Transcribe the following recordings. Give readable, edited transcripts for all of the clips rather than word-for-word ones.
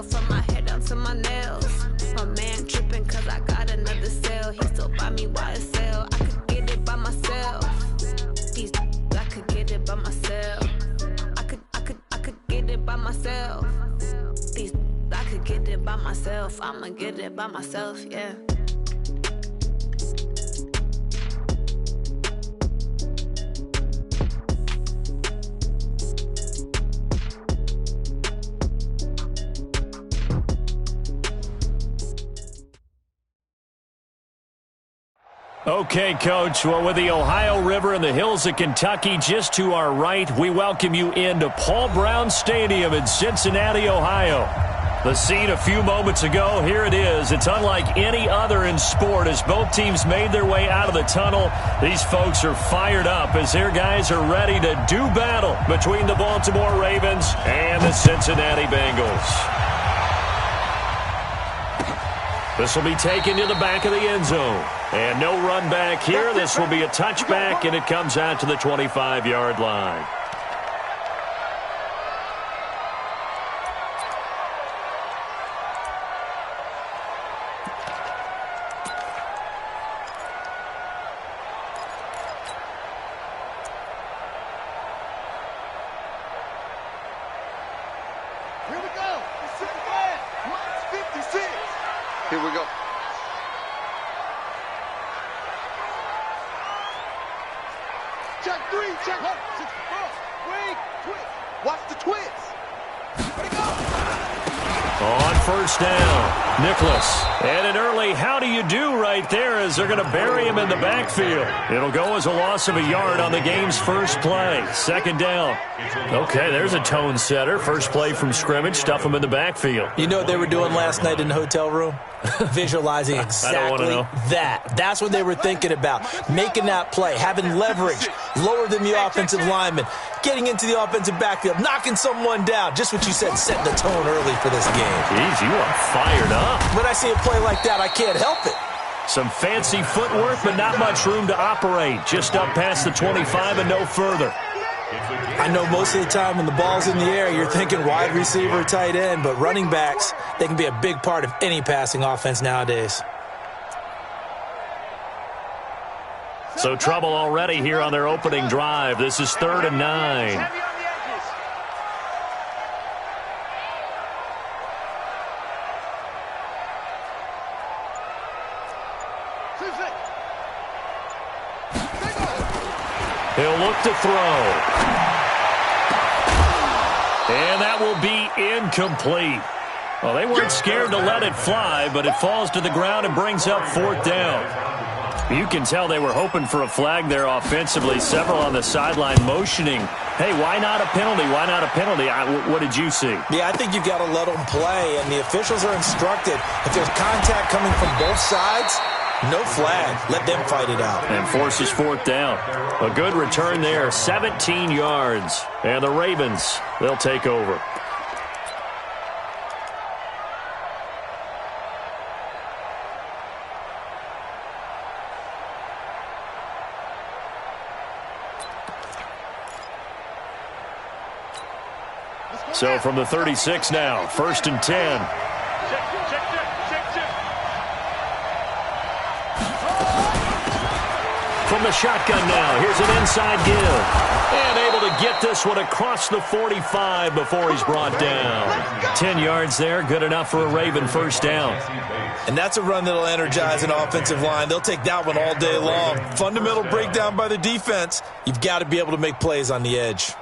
myself from my head down to my nails. My man tripping cause I got another sale. He still buy me YSL. I could get it by myself. These I could get it by myself. I could get it by myself. These I could get it by myself. I'ma get it by myself, yeah. Okay, Coach, well, with the Ohio River and the hills of Kentucky just to our right, we welcome you into Paul Brown Stadium in Cincinnati, Ohio. The scene a few moments ago, here it is. It's unlike any other in sport as both teams made their way out of the tunnel. These folks are fired up as their guys are ready to do battle between the Baltimore Ravens and the Cincinnati Bengals. This will be taken to the back of the end zone. And no run back here. This will be a touchback, and it comes out to the 25-yard line. Here we go. It's 56. Here we go. Check three, check one, 6, 4. Wait, twist. Watch the twist. Where'd it go? On first down, Nicholas. And an early how do you do right there as they're going to bury him in the backfield. It'll go as a loss of a yard on the game's first play. Second down. Okay, there's a tone setter. First play from scrimmage, stuff him in the backfield. You know what they were doing last night in the hotel room? Visualizing exactly that. That's what they were thinking about. Making that play, having leverage, lower than the offensive lineman, getting into the offensive backfield, knocking someone down. Just what you said, setting the tone early for this game. Jeez, you are fired up. When I see a play like that, I can't help it. Some fancy footwork, but not much room to operate. Just up past the 25 and no further. I know most of the time when the ball's in the air, you're thinking wide receiver, tight end, but running backs, they can be a big part of any passing offense nowadays. So trouble already here on their opening drive. This is 3rd and 9. He'll look to throw. And that will be incomplete. Well, they weren't scared to let it fly, but it falls to the ground and brings up 4th down. You can tell they were hoping for a flag there offensively. Several on the sideline motioning, hey, why not a penalty? Why not a penalty? What did you see? Yeah, I think you've got to let them play, and the officials are instructed. If there's contact coming from both sides, no flag. Let them fight it out. And forces 4th down. A good return there, 17 yards. And the Ravens, they'll take over. So from the 36 now, 1st and 10. From the shotgun now, here's an inside give. And able to get this one across the 45 before he's brought down. 10 yards there, good enough for a Raven first down. And that's a run that'll energize an offensive line. They'll take that one all day long. Fundamental breakdown by the defense. You've got to be able to make plays on the edge.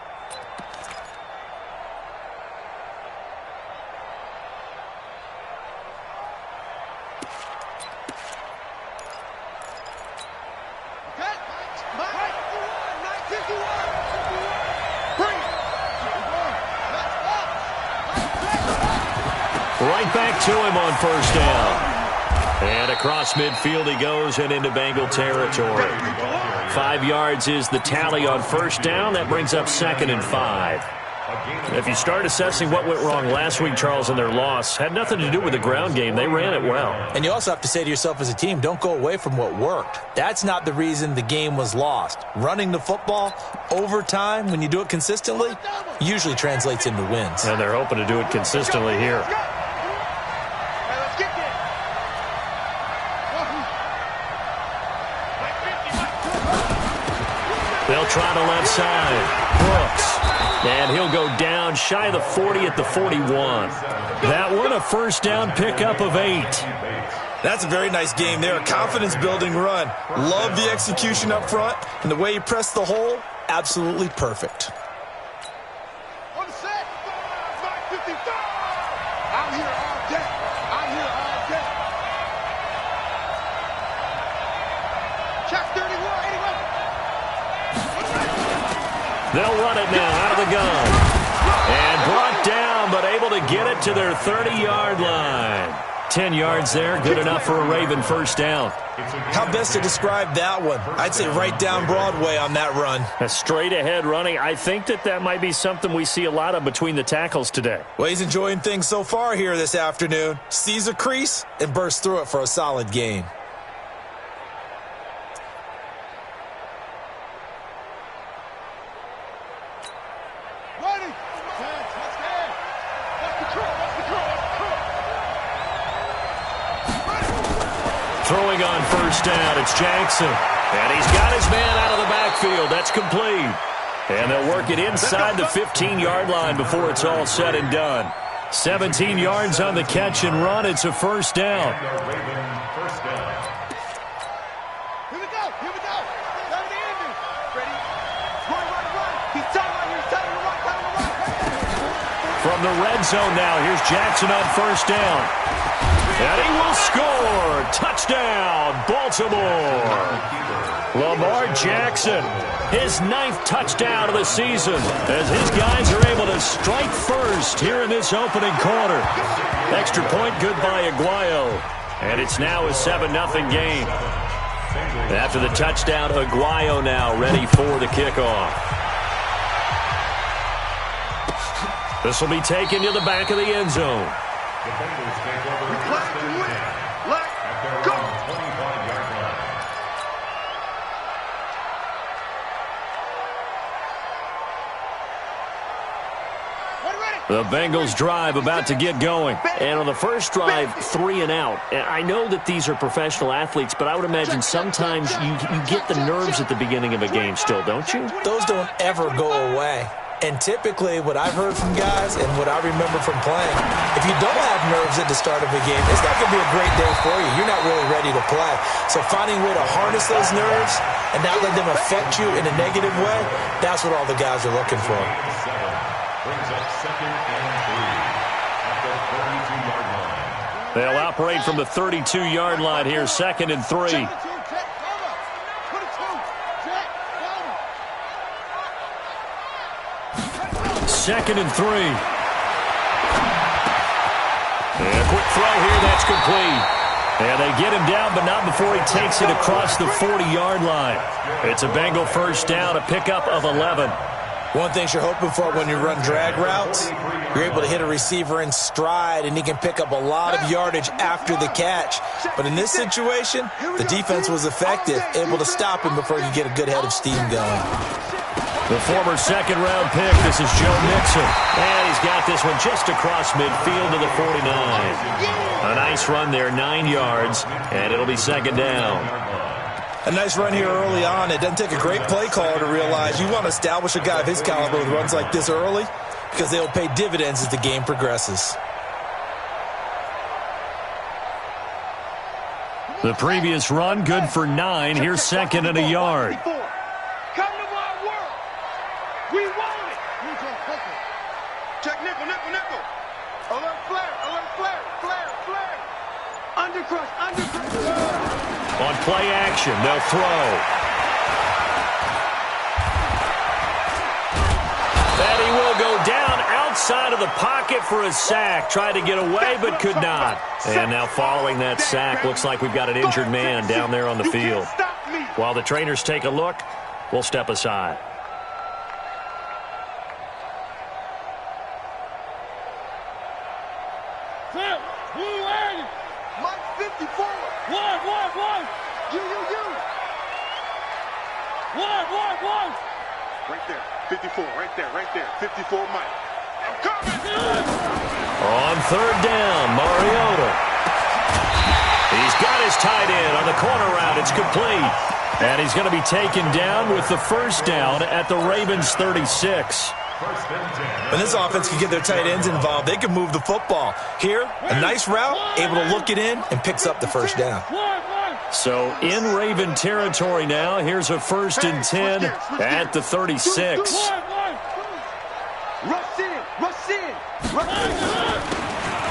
Right back to him on first down. And across midfield he goes and into Bengal territory. 5 yards is the tally on first down. That brings up 2nd and 5. If you start assessing what went wrong last week, Charles, in their loss, had nothing to do with the ground game. They ran it well. And you also have to say to yourself as a team, don't go away from what worked. That's not the reason the game was lost. Running the football over time, when you do it consistently, usually translates into wins. And they're hoping to do it consistently here. They'll try the left side. Brooks. And he'll go down shy of the 40 at the 41. That one, a first down pickup of 8. That's a very nice game there. A confidence-building run. Love the execution up front. And the way he pressed the hole, absolutely perfect. On the set. 55. I'm here all day. I'm here all day. Check 31, 81. They'll run it now out of the gun. And brought down, but able to get it to their 30-yard line. 10 yards there, good enough for a Raven first down. How best to describe that one? I'd say right down Broadway on that run. A straight-ahead running. I think that might be something we see a lot of between the tackles today. Well, he's enjoying things so far here this afternoon. Sees a crease and bursts through it for a solid gain. Throwing on first down, it's Jackson. And he's got his man out of the backfield. That's complete. And they'll work it inside the 15-yard line before it's all said and done. 17 yards on the catch and run. It's a first down. Here we go. Here we go. Down to the ending. Ready? Run. He's telling right here. He's telling right. From the red zone now, here's Jackson on first down. And he will score. Touchdown, Baltimore. Lamar Jackson, his 9th touchdown of the season as his guys are able to strike first here in this opening quarter. Extra point good by Aguayo. And it's now a 7-0 game. After the touchdown, Aguayo now ready for the kickoff. This will be taken to the back of the end zone. The Bengals take over. Let's win. Let's go. 25-yard line. The Bengals drive about to get going. And on the first drive, 3 and out. And I know that these are professional athletes, but I would imagine sometimes you get the nerves at the beginning of a game still, don't you? Those don't ever go away. And typically, what I've heard from guys and what I remember from playing, if you don't have nerves at the start of a game, it's not going to be a great day for you. You're not really ready to play. So finding a way to harness those nerves and not let them affect you in a negative way, that's what all the guys are looking for. Brings up 2nd and 3 at the 32-yard line. They'll operate from the 32-yard line here, 2nd and 3. 2nd and 3. And a quick throw here, that's complete. And they get him down, but not before he takes it across the 40-yard line. It's a Bengal first down, a pickup of 11. One thing you're hoping for when you run drag routes, you're able to hit a receiver in stride, and he can pick up a lot of yardage after the catch. But in this situation, the defense was effective, able to stop him before he could get a good head of steam going. The former 2nd-round pick, this is Joe Mixon. And he's got this one just across midfield to the 49. A nice run there, 9 yards, and it'll be 2nd down. A nice run here early on. It doesn't take a great play caller to realize you want to establish a guy of his caliber with runs like this early because they'll pay dividends as the game progresses. The previous run, good for 9. Here's 2nd and a yard. We want it. Check nickel. Alert flare. Undercrush. On play action, they'll throw. And he will go down outside of the pocket for a sack. Tried to get away, but could not. And now following that sack, looks like we've got an injured man down there on the field. While the trainers take a look, we'll step aside. Mike 54. One. You. One. Right there. 54. Right there. 54 Mike. I'm coming. On 3rd down, Mariota. He's got his tight end on the corner route. It's complete. And he's going to be taken down with the first down at the Ravens' 36. When this offense can get their tight ends involved, they can move the football. Here, a nice route, able to look it in, and picks up the first down. So in Raven territory now, here's a 1st and 10 at the 36.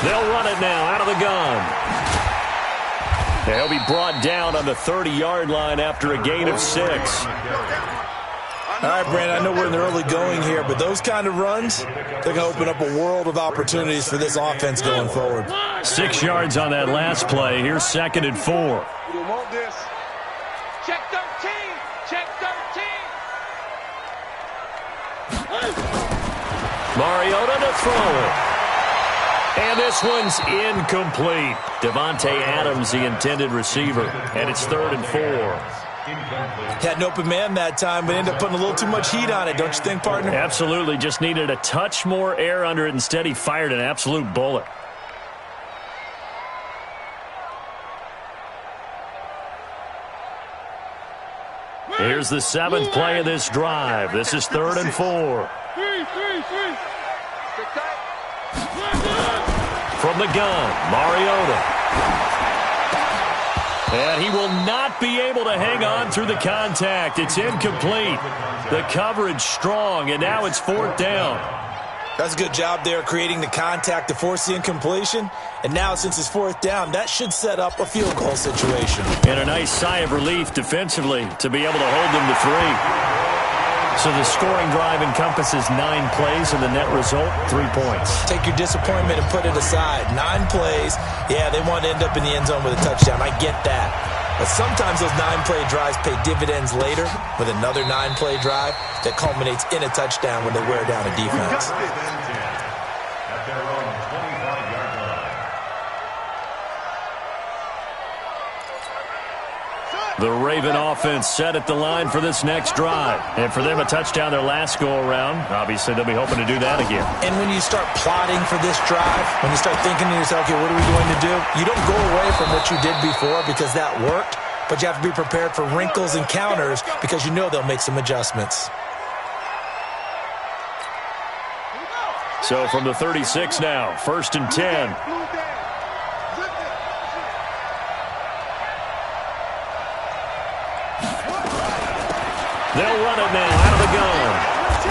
They'll run it now out of the gun. He'll be brought down on the 30-yard line after a gain of 6. All right, Brandon, I know we're in the early going here, but those kind of runs, they're going to open up a world of opportunities for this offense going forward. 6 yards on that last play. Here's 2nd and 4. You want this. Check 13. Check 13. Mariota to throw it. And this one's incomplete. Devontae Adams, the intended receiver. And it's 3rd and 4. Had an open man that time, but ended up putting a little too much heat on it, don't you think, partner? Absolutely. Just needed a touch more air under it. Instead, he fired an absolute bullet. Here's the 7th play of this drive. This is 3rd and 4. From the gun, Mariota. And he will not be able to hang on through the contact. It's incomplete. The coverage strong, and now it's 4th down. That's a good job there creating the contact to force the incompletion. And now since it's 4th down, that should set up a field goal situation. And a nice sigh of relief defensively to be able to hold them to 3. So the scoring drive encompasses 9 plays, and the net result, 3 points. Take your disappointment and put it aside. 9 plays. Yeah, they want to end up in the end zone with a touchdown. I get that. But sometimes those 9-play drives pay dividends later with another 9-play drive that culminates in a touchdown when they wear down a defense. At their own 25-yard line. The Raven offense set at the line for this next drive. And for them, a touchdown their last go-around. Obviously, they'll be hoping to do that again. And when you start plotting for this drive, when you start thinking to yourself, okay, what are we going to do? You don't go away from what you did before because that worked, but you have to be prepared for wrinkles and counters because you know they'll make some adjustments. So from the 36 now, 1st and 10. They'll run it now out of the gun.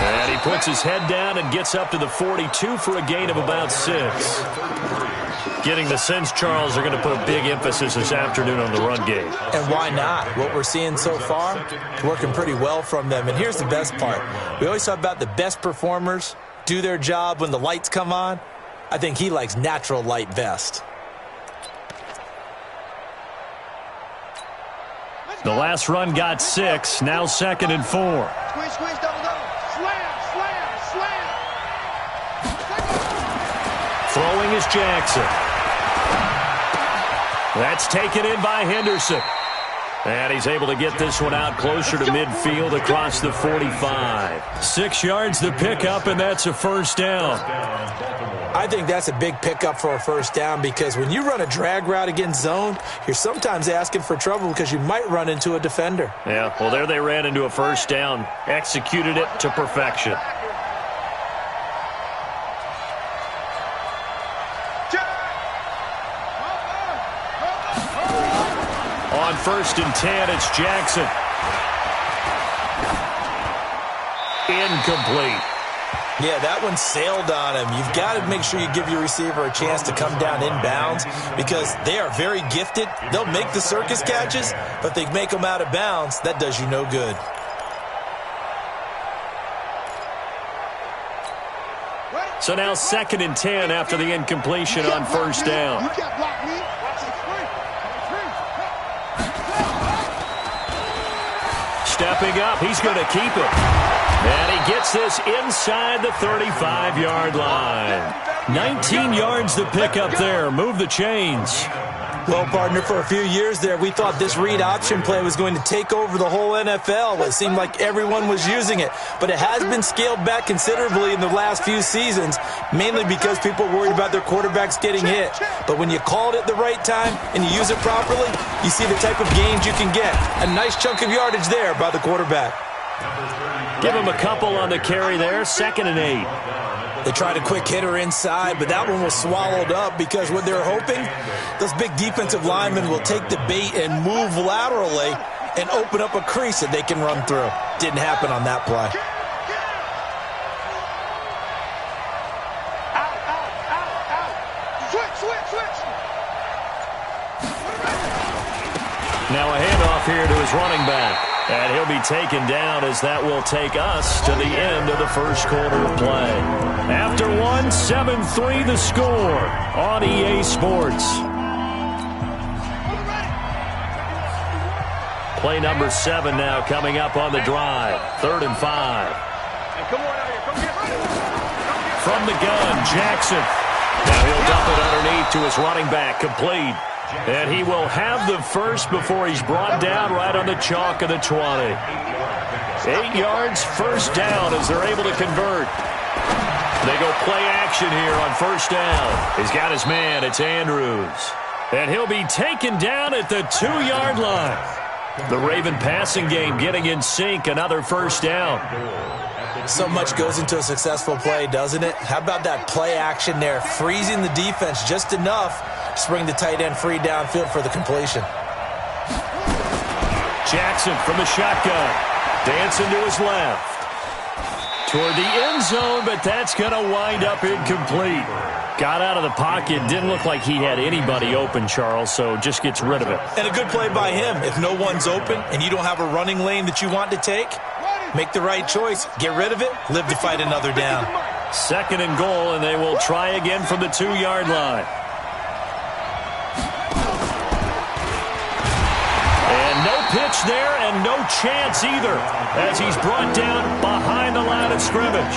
And he puts his head down and gets up to the 42 for a gain of about 6. Getting the sense, Charles, are going to put a big emphasis this afternoon on the run game. And why not? What we're seeing so far, working pretty well from them. And here's the best part. We always talk about the best performers do their job when the lights come on. I think he likes natural light best. The last run got 6. Now 2nd and 4. Squish, squish, double, double. Slam, slam, slam. Throwing is Jackson. That's taken in by Henderson. And he's able to get this one out closer to midfield across the 45. 6 yards the pickup, and that's a 1st down. I think that's a big pickup for a 1st down because when you run a drag route against zone, you're sometimes asking for trouble because you might run into a defender. Yeah, well, there they ran into a 1st down. Executed it to perfection. On 1st and 10, it's Jackson. Incomplete. Yeah, that one sailed on him. You've got to make sure you give your receiver a chance to come down inbounds because they are very gifted. They'll make the circus catches, but if they make them out of bounds, that does you no good. So now 2nd and 10 after the incompletion on 1st down. Stepping up, he's going to keep it. And he gets this inside the 35-yard line. 19 yards to pick up there. Move the chains. Well, partner, for a few years there, we thought this read option play was going to take over the whole NFL. It seemed like everyone was using it, but it has been scaled back considerably in the last few seasons, mainly because people are worried about their quarterbacks getting hit. But when you call it at the right time and you use it properly, you see the type of gains you can get. A nice chunk of yardage there by the quarterback. Give him a couple on the carry there, 2nd and 8. They tried a quick hitter inside, but that one was swallowed up because what they're hoping, those big defensive linemen will take the bait and move laterally and open up a crease that they can run through. Didn't happen on that play. Switch. Now a handoff here to his running back. And he'll be taken down as that will take us to the end of the first quarter of play. After one, 7-3 the score on EA Sports. Play number 7 now coming up on the drive. 3rd and 5. From the gun, Jackson. Now he'll dump it underneath to his running back, complete. And he will have the first before he's brought down right on the chalk of the 20. 8 yards, first down as they're able to convert. They go play action here on first down. He's got his man, it's Andrews. And he'll be taken down at the 2-yard line. The Raven passing game getting in sync, another first down. So much goes into a successful play, doesn't it? How about that play action there, freezing the defense just enough to bring the tight end free downfield for the completion. Jackson from the shotgun, dancing to his left. Toward the end zone, but that's going to wind up incomplete. Got out of the pocket, didn't look like he had anybody open, Charles, so just gets rid of it. And a good play by him. If no one's open and you don't have a running lane that you want to take, make the right choice. Get rid of it. Live to fight another down. 2nd and goal, and they will try again from the 2-yard line. And no pitch there and no chance either as he's brought down behind the line of scrimmage.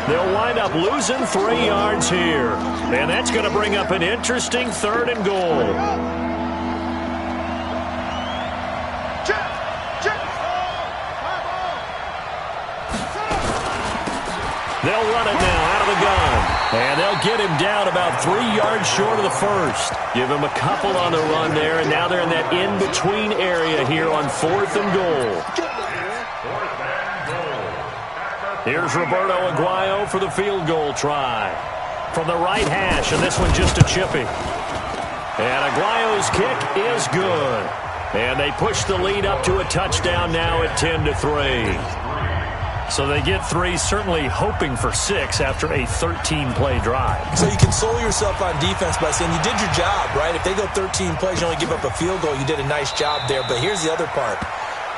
They'll wind up losing 3 yards here. And that's going to bring up an interesting 3rd and goal. They'll run it now out of the gun. And they'll get him down about 3 yards short of the first. Give him a couple on the run there, and now they're in that in-between area here on 4th and goal. Here's Roberto Aguayo for the field goal try. From the right hash, and this one just a chippy. And Aguayo's kick is good. And they push the lead up to a touchdown now at 10-3. So they get 3, certainly hoping for 6 after a 13-play drive. So you console yourself on defense by saying you did your job, right? If they go 13 plays, you only give up a field goal, you did a nice job there. But here's the other part.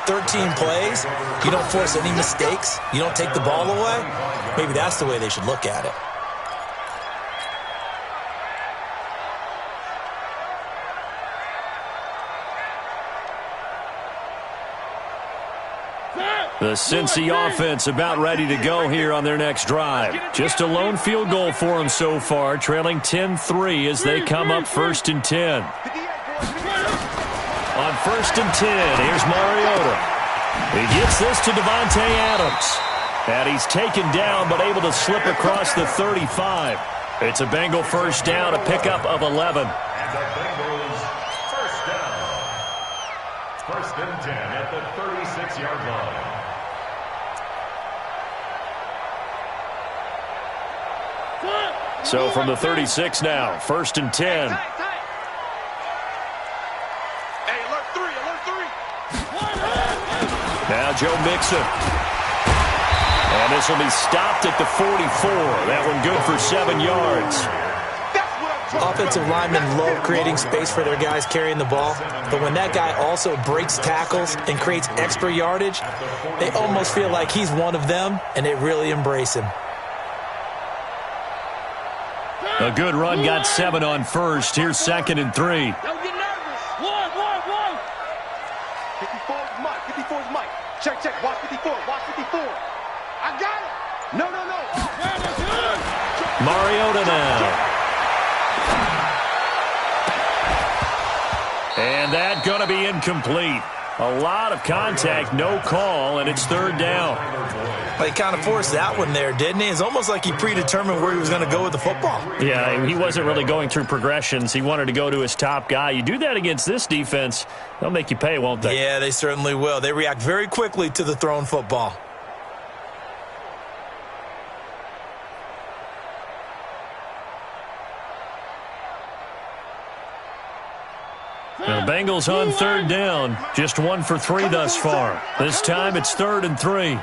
13 plays, you don't force any mistakes, you don't take the ball away. Maybe that's the way they should look at it. The Cincy offense about ready to go here on their next drive. Just a lone field goal for them so far, trailing 10-3 as they come up 1st and 10. On 1st and 10, here's Mariota. He gets this to Devontae Adams. And he's taken down but able to slip across the 35. It's a Bengal first down, a pickup of 11. And the Bengals first down. 1st and 10 at the 36-yard line. So from the 36 now, 1st and 10. Hey, alert 3. Now Joe Mixon. And this will be stopped at the 44. That one good for 7 yards. Offensive linemen love creating space for their guys carrying the ball, but when that guy also breaks tackles and creates extra yardage, they almost feel like he's one of them, and they really embrace him. A good run, got 7 on 1st. Here's 2nd and 3. Don't get nervous. One. 54 is Mike. 54 is Mike. Check. Watch 54. I got it. No. Mariota now. And that's going to be incomplete. A lot of contact, no call, and it's third down. Well, he kind of forced that one there, didn't he? It's almost like he predetermined where he was going to go with the football. Yeah, he wasn't really going through progressions. He wanted to go to his top guy. You do that against this defense, they'll make you pay, won't they? Yeah, they certainly will. They react very quickly to the thrown football. The Bengals on third down. Just 1 for 3 thus far. This time it's 3rd and 3.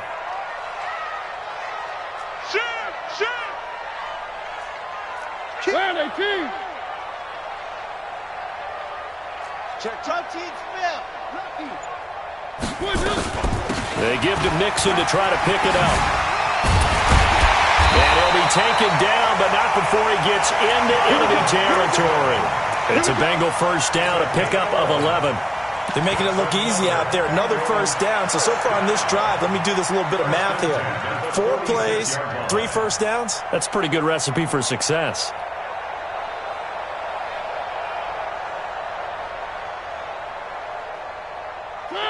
They give to Mixon to try to pick it up. And he'll be taken down, but not before he gets into enemy territory. It's a Bengal first down, a pickup of 11. They're making it look easy out there. Another first down. So far on this drive, let me do this little bit of math here. 4 plays, 3 first downs. That's a pretty good recipe for success.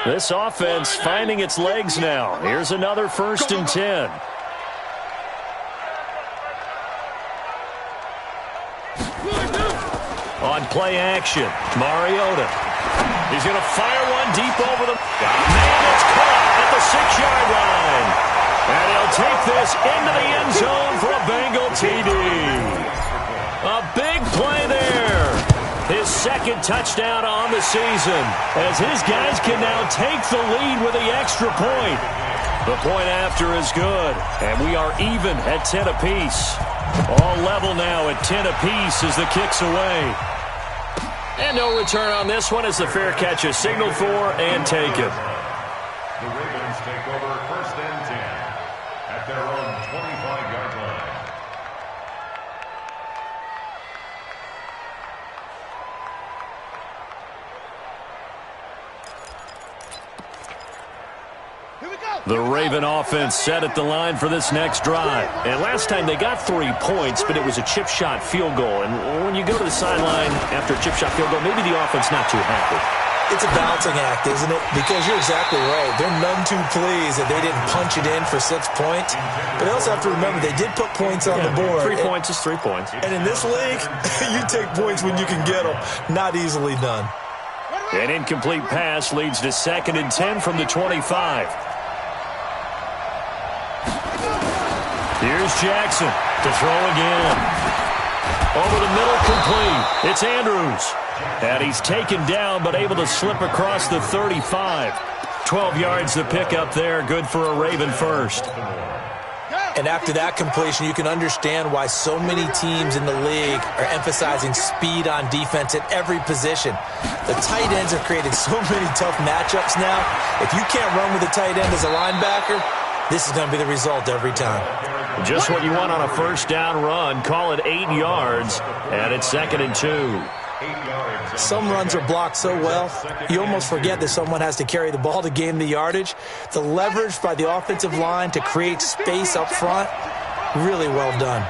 This offense finding its legs now. Here's another 1st and 10. On play action, Mariota. He's going to fire one deep over the... Man, it's caught at the 6-yard line. And he'll take this into the end zone for a Bengal TD. A big play there. His 2nd touchdown on the season, as his guys can now take the lead with the extra point. The point after is good, and we are even at 10 apiece. All level now at 10 apiece as the kick's away. And no return on this one as the fair catch is signaled for and taken. The Ravens take over 1st and 10 at their own 25-yard line. The Raven offense set at the line for this next drive. And last time they got 3 points, but it was a chip shot field goal. And when you go to the sideline after a chip shot field goal, maybe the offense not too happy. It's a balancing act, isn't it? Because you're exactly right. They're none too pleased that they didn't punch it in for 6 points. But they also have to remember they did put points on the board. 3 points is 3 points. And in this league, you take points when you can get them. Not easily done. An incomplete pass leads to 2nd and 10 from the 25. Here's Jackson to throw again. Over the middle, complete. It's Andrews. And he's taken down, but able to slip across the 35. 12 yards to pick up there. Good for a Raven first. And after that completion, you can understand why so many teams in the league are emphasizing speed on defense at every position. The tight ends have created so many tough matchups now. If you can't run with a tight end as a linebacker, this is going to be the result every time. Just what you want on a first down run. Call it 8 yards, and it's 2nd and 2. Some runs are blocked so well, you almost forget that someone has to carry the ball to gain the yardage. The leverage by the offensive line to create space up front, really well done.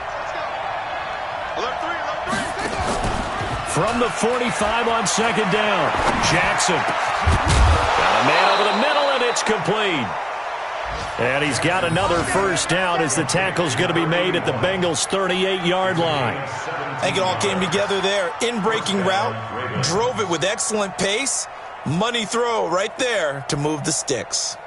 From the 45 on 2nd down, Jackson. Got a man over the middle, and it's complete. And he's got another first down as the tackle's going to be made at the Bengals' 38-yard line. I think it all came together there. In-breaking route, drove it with excellent pace. Money throw right there to move the sticks.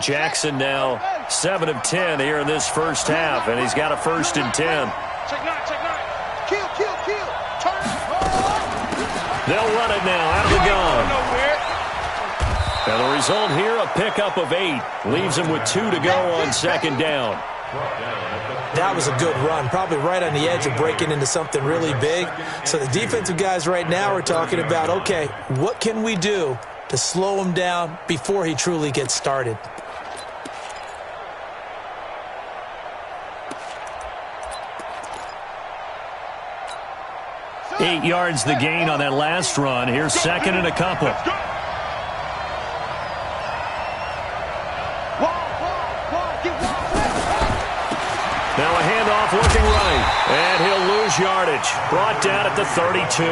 Jackson now 7 of 10 here in this first half, and he's got a 1st and 10. Kill. Turn. They'll run it now out of the gun. Now the result here, a pickup of 8. Leaves him with 2 to go on 2nd down. That was a good run, probably right on the edge of breaking into something really big. So the defensive guys right now are talking about, okay, what can we do to slow him down before he truly gets started? 8 yards the gain on that last run. Here's second and a couple. Now a handoff looking right, and he'll lose yardage. Brought down at the 32.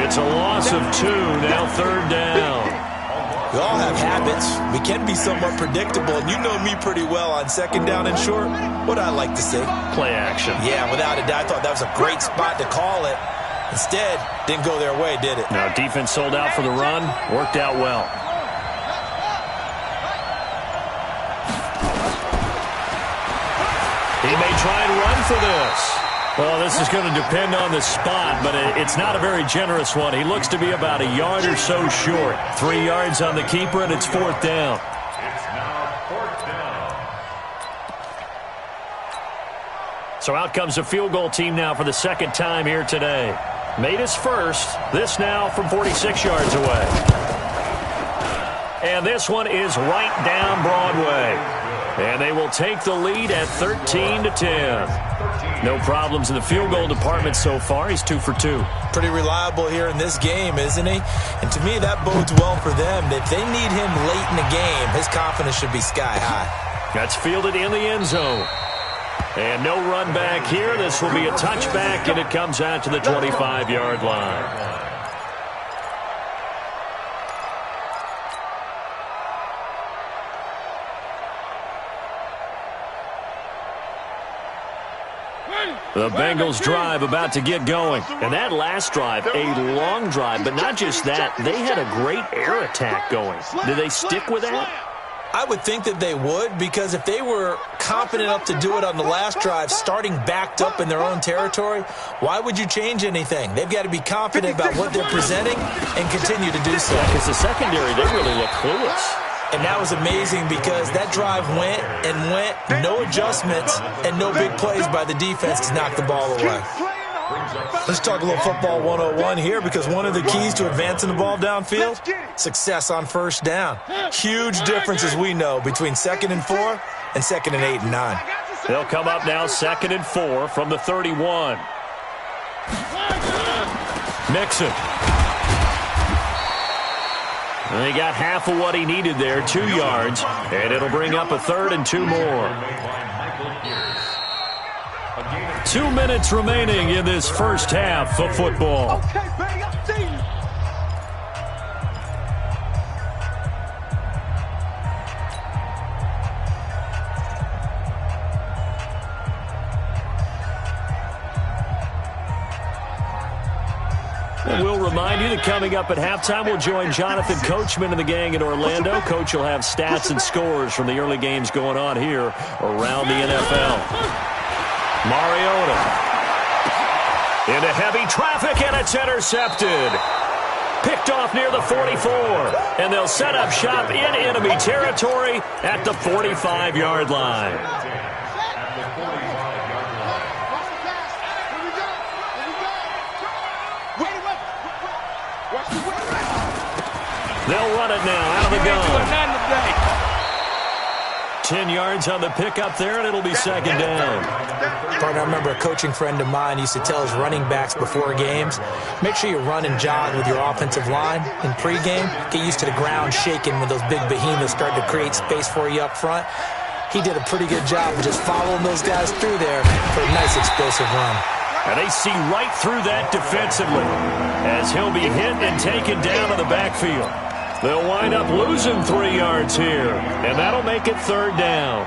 It's a loss of 2, now third down. We all have habits. We can be somewhat predictable, and you know me pretty well on second down and short. What I like to say? Play action. Yeah, without a doubt. I thought that was a great spot to call it. Instead, didn't go their way, did it? Now defense sold out for the run. Worked out well. He may try and run for this. Well, this is going to depend on the spot, but it's not a very generous one. He looks to be about a yard or so short. 3 yards on the keeper, and it's fourth down. It's now fourth down. So out comes a field goal team now for the second time here today. Made his first. This now from 46 yards away. And this one is right down Broadway. And they will take the lead at 13-10. No problems in the field goal department so far. He's 2 for 2. Pretty reliable here in this game, isn't he? And to me, that bodes well for them. If they need him late in the game, his confidence should be sky high. That's fielded in the end zone. And no run back here. This will be a touchback, and it comes out to the 25-yard line. The Bengals drive about to get going. And that last drive, a long drive, but not just that. They had a great air attack going. Did they stick with that? I would think that they would, because if they were confident enough to do it on the last drive, starting backed up in their own territory, why would you change anything? They've got to be confident about what they're presenting and continue to do so. Because the secondary, they really look clueless. And that was amazing because that drive went and went, no adjustments, and no big plays by the defense to knock the ball away. Let's talk a little football 101 here, because one of the keys to advancing the ball downfield, success on first down. Huge difference, as we know, between 2nd and 4 and 2nd and 8 and 9. They'll come up now 2nd and 4 from the 31. Mixon. And he got half of what he needed there, 2 yards, and it'll bring up a 3rd and 2 more. 2 minutes remaining in this first half of football. Okay, baby, I see you. And we'll remind you that coming up at halftime, we'll join Jonathan Coachman and the gang in Orlando. Coach will have stats and scores from the early games going on here around the NFL. Mariota into heavy traffic, and it's intercepted. Picked off near the 44, and they'll set up shop in enemy territory at the 45-yard line. They'll run it now out of the gun. 10 yards on the pickup there, and it'll be second down. Partner, I remember a coaching friend of mine used to tell his running backs before games, make sure you run and jog with your offensive line in pregame. Get used to the ground shaking when those big behemoths start to create space for you up front. He did a pretty good job of just following those guys through there for a nice explosive run. And they see right through that defensively as he'll be hit and taken down in the backfield. They'll wind up losing 3 yards here, and that'll make it third down.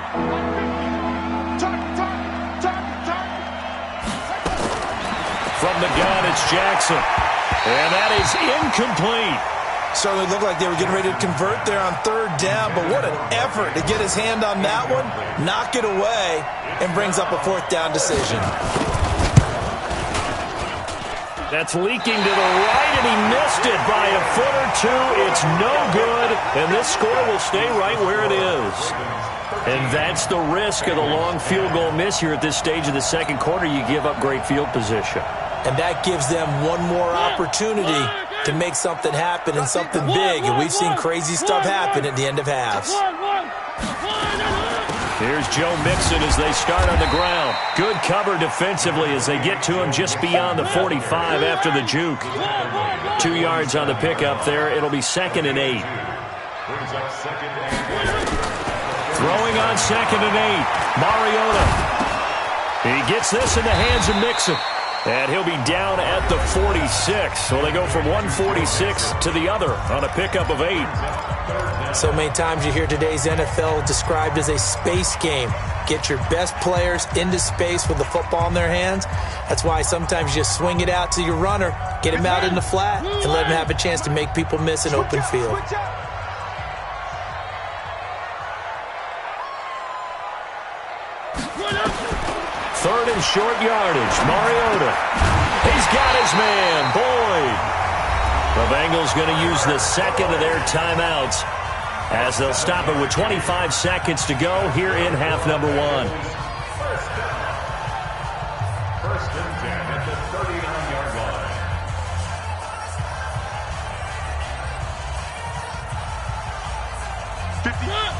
From the gun, it's Jackson. And that is incomplete. Certainly looked like they were getting ready to convert there on third down, but what an effort to get his hand on that one, knock it away, and brings up a fourth down decision. That's leaking to the right, and he missed it by a foot or two. It's no good, and this score will stay right where it is. And that's the risk of the long field goal miss here at this stage of the second quarter. You give up great field position. And that gives them one more opportunity to make something happen and something big. And we've seen crazy stuff happen at the end of halves. Here's Joe Mixon as they start on the ground. Good cover defensively as they get to him just beyond the 45 after the juke. 2 yards on the pickup there. It'll be 2nd and 8. Throwing on 2nd and 8. Mariota. He gets this in the hands of Mixon. And he'll be down at the 46. So they go from 146 to the other on a pickup of 8. So many times you hear today's NFL described as a space game. Get your best players into space with the football in their hands. That's why sometimes you just swing it out to your runner, get him out in the flat, and let him have a chance to make people miss an open field. Third and short yardage. Mariota. He's got his man, Boyd. The Bengals going to use the second of their timeouts as they'll stop it with 25 seconds to go here in half number 1. First and 10 at the 39-yard line.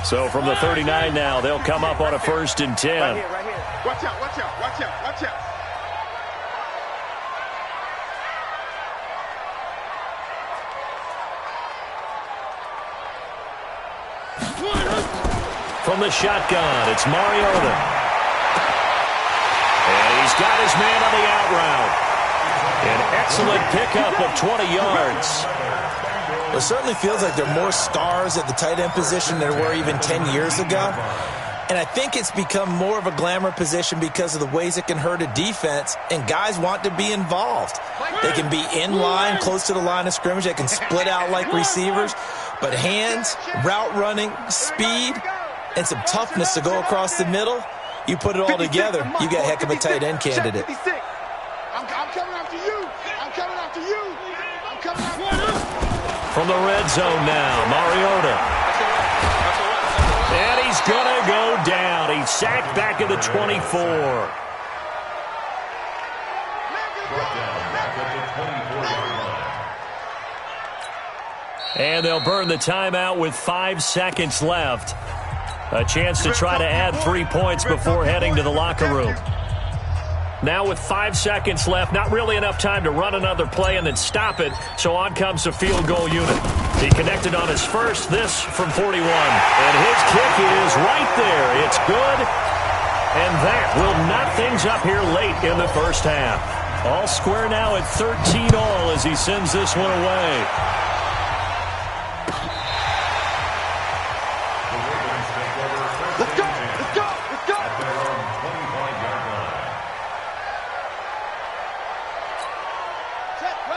So from the 39 now, they'll come up on a 1st and 10. Right here, right here. Watch out, watch out, watch out, watch out. From the shotgun, it's Mariota. And he's got his man on the out route. An excellent pickup of 20 yards. It certainly feels like there are more stars at the tight end position than there were even 10 years ago. And I think it's become more of a glamour position because of the ways it can hurt a defense, and guys want to be involved. They can be in line, close to the line of scrimmage. They can split out like receivers. But hands, route running, speed, and some toughness to go across the middle, you put it all together, you got a heck of a tight end candidate. I'm coming after you. I'm coming after you. I'm coming after you. From the red zone now, Mariota. And he's going to go down. He's sacked back at the 24. And they'll burn the timeout with 5 seconds left. A chance to try to add 3 points before heading to the locker room. Now with 5 seconds left, not really enough time to run another play and then stop it, so on comes the field goal unit. He connected on his first, this from 41. And his kick is right there. It's good. And that will knot things up here late in the first half. All square now at 13 all as he sends this one away. Let's go, let's go, let's go.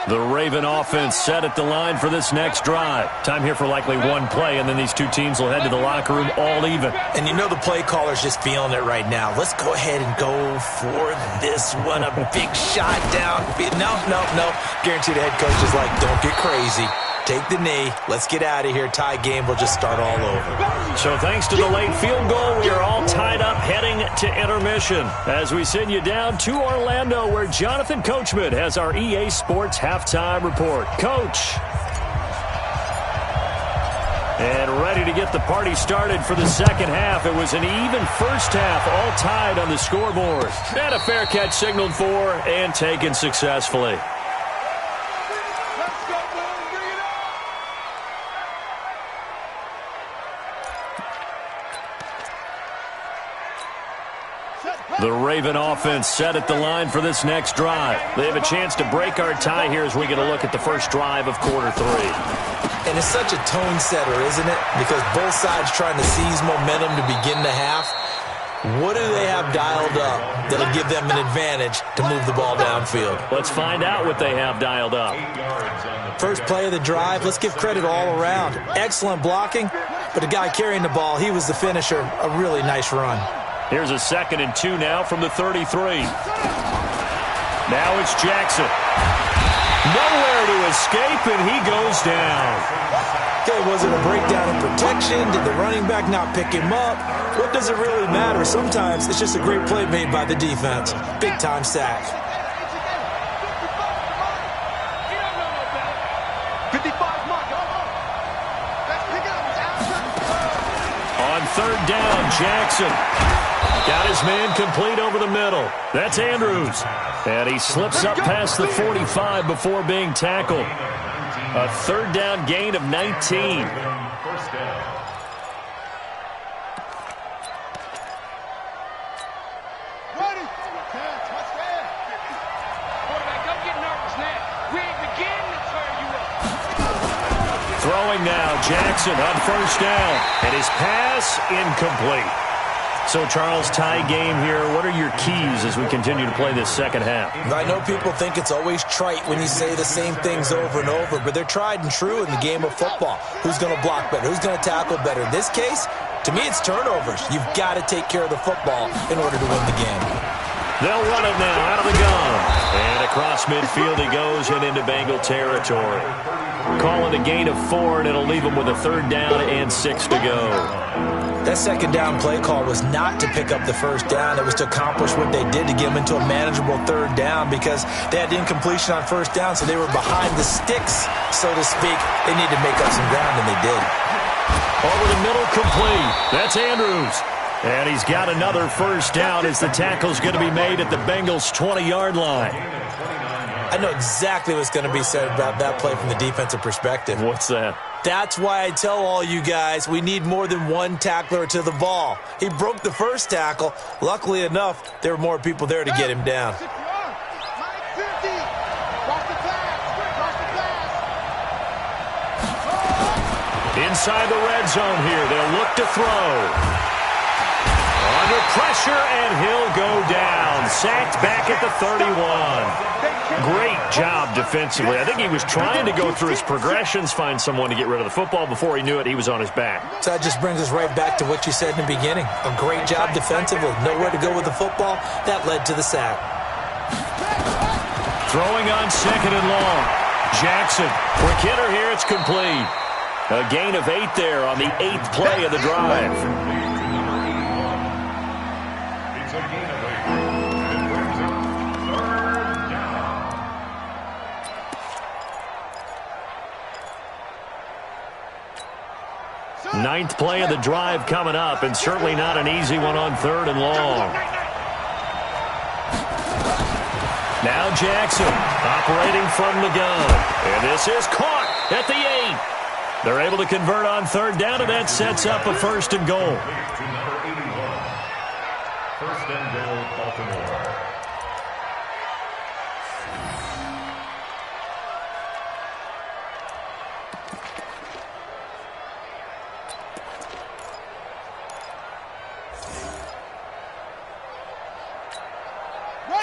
The Raven offense set at the line for this next drive. Time here for likely one play, and then these two teams will head to the locker room all even. And you know the play caller's just feeling it right now. Let's go ahead and go for this one. A big shot down. No. Guarantee the head coach is like, don't get crazy. Take the knee. Let's get out of here. Tie game. We'll just start all over. So thanks to the late field goal, we are all tied up heading to intermission as we send you down to Orlando where Jonathan Coachman has our EA Sports halftime report. Coach. And ready to get the party started for the second half. It was an even first half, all tied on the scoreboard. And a fair catch signaled for and taken successfully. The Raven offense set at the line for this next drive. They have a chance to break our tie here as we get a look at the first drive of quarter 3. And it's such a tone setter, isn't it? Because both sides trying to seize momentum to begin the half. What do they have dialed up that'll give them an advantage to move the ball downfield? Let's find out what they have dialed up. First play of the drive, let's give credit all around. Excellent blocking, but the guy carrying the ball, he was the finisher. A really nice run. Here's a 2nd and 2 now from the 33. Now it's Jackson. Nowhere to escape, and he goes down. Okay, was it a breakdown in protection? Did the running back not pick him up? What does it really matter? Sometimes it's just a great play made by the defense. Big-time sack. 3rd down, Jackson. Got his man complete over the middle. That's Andrews. And he slips up past the 45 before being tackled. A third down gain of 19. First down. Ready. Touchdown. Quarterback, don't get nervous now. We ain't beginning to turn you up. Throwing now, Jackson on first down. And his pass incomplete. So, Charles, tie game here. What are your keys as we continue to play this second half? I know people think it's always trite when you say the same things over and over, but they're tried and true in the game of football. Who's going to block better? Who's going to tackle better? In this case, to me, it's turnovers. You've got to take care of the football in order to win the game. They'll run it now out of the gun. And across midfield he goes and into Bengal territory. Call it a gain of 4, and it'll leave him with a third down and 6 to go. That second down play call was not to pick up the first down. It was to accomplish what they did to get them into a manageable third down because they had incompletion on first down, so they were behind the sticks, so to speak. They needed to make up some ground, and they did. Over the middle, complete. That's Andrews. And he's got another first down as the tackle's going to be made at the Bengals' 20-yard line. I know exactly what's going to be said about that play from the defensive perspective. What's that? That's why I tell all you guys we need more than one tackler to the ball. He broke the first tackle. Luckily enough, there were more people there to get him down. Inside the red zone here, they'll look to throw. Under pressure, and he'll go down. Sacked back at the 31. Great job defensively. I think he was trying to go through his progressions, find someone to get rid of the football. Before he knew it, he was on his back. So that just brings us right back to what you said in the beginning. A great job defensively. Nowhere to go with the football. That led to the sack. Throwing on second and long. Jackson. Quick hitter here. It's complete. A gain of 8 there on the 8th play of the drive. It's a gain of 8. And it brings up third down. Ninth play of the drive coming up, and certainly not an easy one on third and long. Now Jackson operating from the gun. And this is caught at the 8. They're able to convert on third down, and that sets up a first and goal. To number 81. First and goal, Baltimore.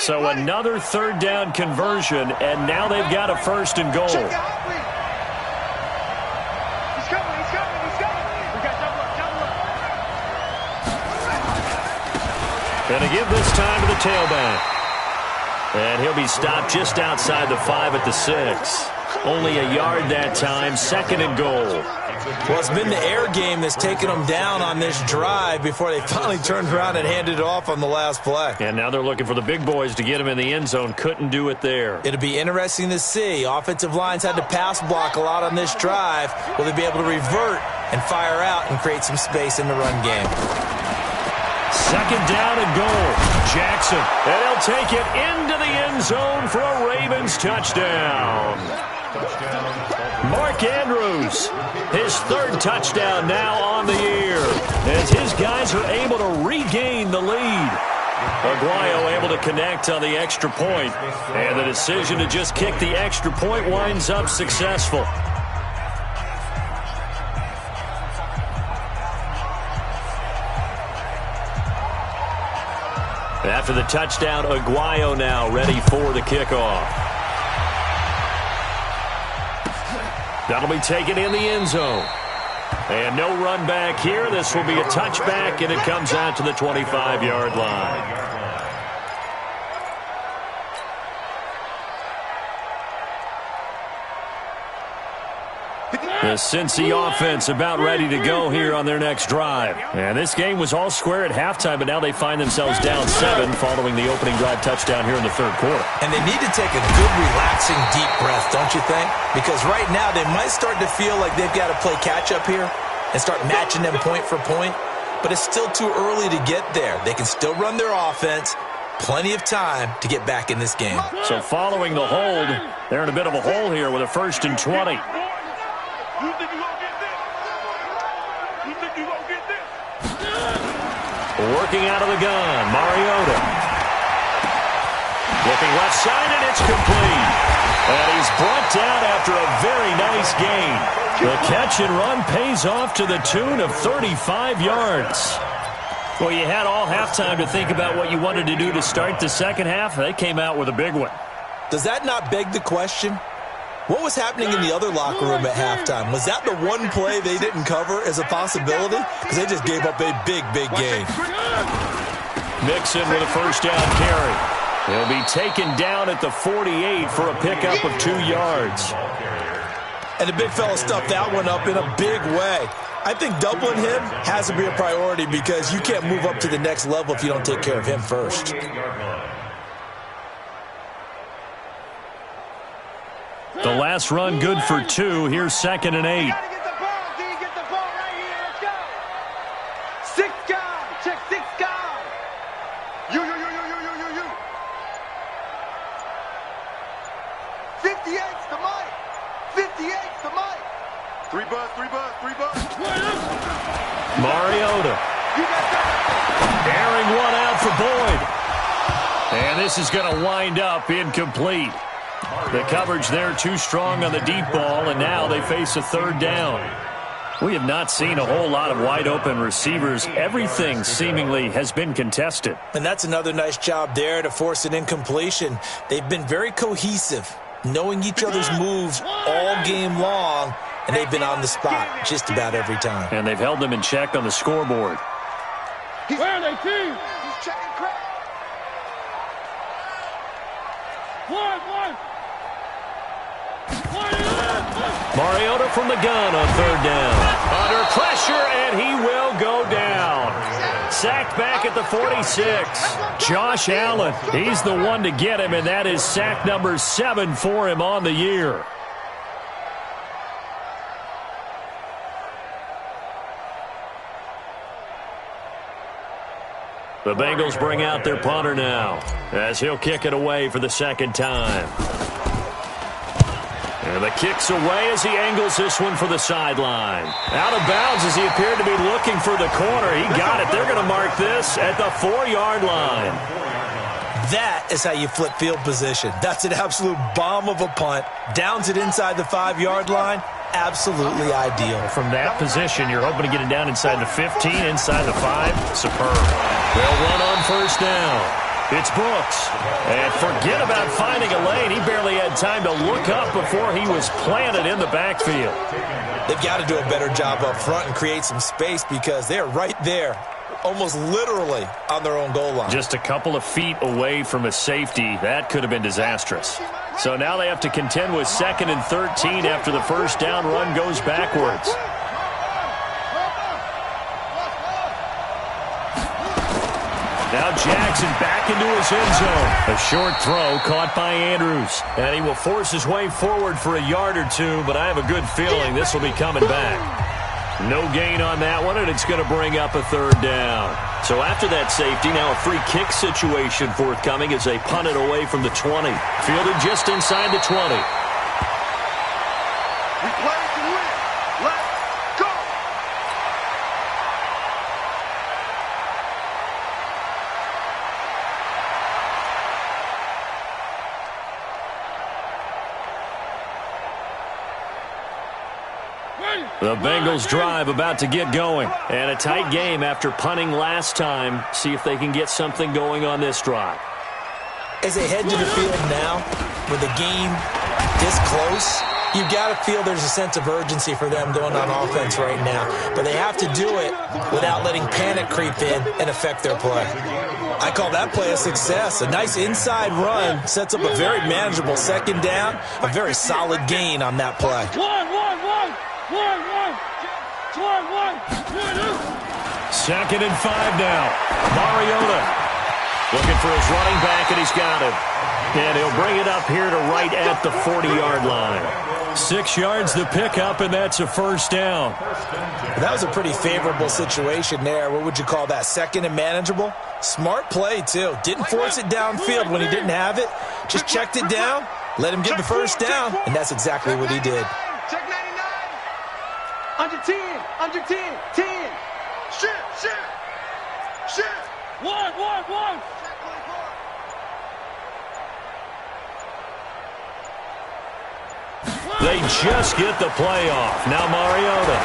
So another third down conversion, and now they've got a first and goal. Going to give this time to the tailback. And he'll be stopped just outside the 5 at the 6. Only a yard that time, second and goal. Well, it's been the air game that's taken them down on this drive before they finally turned around and handed it off on the last play. And now they're looking for the big boys to get him in the end zone. Couldn't do it there. It'll be interesting to see. Offensive lines had to pass block a lot on this drive. Will they be able to revert and fire out and create some space in the run game? Second down and goal. Jackson. And he'll take it into the end zone for a Ravens touchdown. Mark Andrews, his third touchdown now on the year, as his guys are able to regain the lead. Aguayo able to connect on the extra point, and the decision to just kick the extra point winds up successful. After the touchdown, Aguayo now ready for the kickoff. That'll be taken in the end zone. And no run back here. This will be a touchback, and it comes out to the 25-yard line. The Cincy offense about ready to go here on their next drive. And this game was all square at halftime, but now they find themselves down 7 following the opening drive touchdown here in the third quarter. And they need to take a good, relaxing, deep breath, don't you think? Because right now they might start to feel like they've got to play catch-up here and start matching them point for point. but it's still too early to get there. They can still run their offense. Plenty of time to get back in this game. So following the hold, they're in a bit of a hole here with a 1st and 20. You think you gonna get this? You think you gonna get this? Working out of the gun, Mariota. Looking left side, and it's complete. And he's brought down after a very nice gain. The catch and run pays off to the tune of 35 yards. Well, you had all halftime to think about what you wanted to do to start the second half. They came out with a big one. Does that not beg the question? What was happening in the other locker room at halftime? Was that the one play they didn't cover as a possibility? Because they just gave up a big, big gain. Mixon with a 1st down carry. He'll be taken down at the 48 for a pickup of 2 yards. And the big fella stuffed that one up in a big way. I think doubling him has to be a priority because you can't move up to the next level if you don't take care of him first. The last run good for 2. Here's 2nd and 8. Gotta get the ball, D. Get the ball right here. Let's go. 6 guys. Check 6 guys. You. 58's the mic. 58's the mic. 3 buzz. Mariota. Airing one out for Boyd. And this is going to wind up incomplete. The coverage there too strong on the deep ball, and now they face a 3rd down. We have not seen a whole lot of wide-open receivers. Everything seemingly has been contested. And that's another nice job there to force an incompletion. They've been very cohesive, knowing each other's moves all game long, and they've been on the spot just about every time. And they've held them in check on the scoreboard. Where are they, team? He's checking crap. One. Mariota from the gun on 3rd down. Under pressure, and he will go down. Sacked back at the 46. Josh Allen, he's the one to get him, and that is sack number 7 for him on the year. The Bengals bring out their punter now as he'll kick it away for the 2nd time. And the kick's away as he angles this one for the sideline. Out of bounds as he appeared to be looking for the corner. He got it. They're going to mark this at the 4-yard line. That is how you flip field position. That's an absolute bomb of a punt. Downs it inside the 5-yard line. Absolutely ideal. From that position, you're hoping to get it down inside the 15, inside the 5. Superb. They'll run on 1st down. It's Brooks. And forget about finding a lane. He barely had time to look up before he was planted in the backfield. They've got to do a better job up front and create some space because they're right there, almost literally on their own goal line. Just a couple of feet away from a safety. That could have been disastrous. So now they have to contend with 2nd and 13 after the 1st down run goes backwards. Now Jackson back into his end zone. A short throw caught by Andrews. And he will force his way forward for a yard or 2, but I have a good feeling this will be coming back. No gain on that one, and it's going to bring up a 3rd down. So after that safety, now a free kick situation forthcoming as they punt it away from the 20. Fielded just inside the 20. We play to win. Let's go. The Bengals drive about to get going. And a tight game after punting last time. See if they can get something going on this drive. As they head to the field now, with the game this close, you've got to feel there's a sense of urgency for them going on offense right now. But they have to do it without letting panic creep in and affect their play. I call that play a success. A nice inside run sets up a very manageable 2nd down, a very solid gain on that play. One. 2nd and 5 now. Mariota looking for his running back, and he's got it. And he'll bring it up here to right at the 40-yard line. 6 yards the pickup, and that's a first down. That was a pretty favorable situation there. What would you call that? Second and manageable? Smart play, too. Didn't force it downfield when he didn't have it. Just checked it down, let him get the first down, and that's exactly what he did. Check 99. Under 10. Under 10. 10. Shit. One. Check 24. They just get the play off. Now Mariota.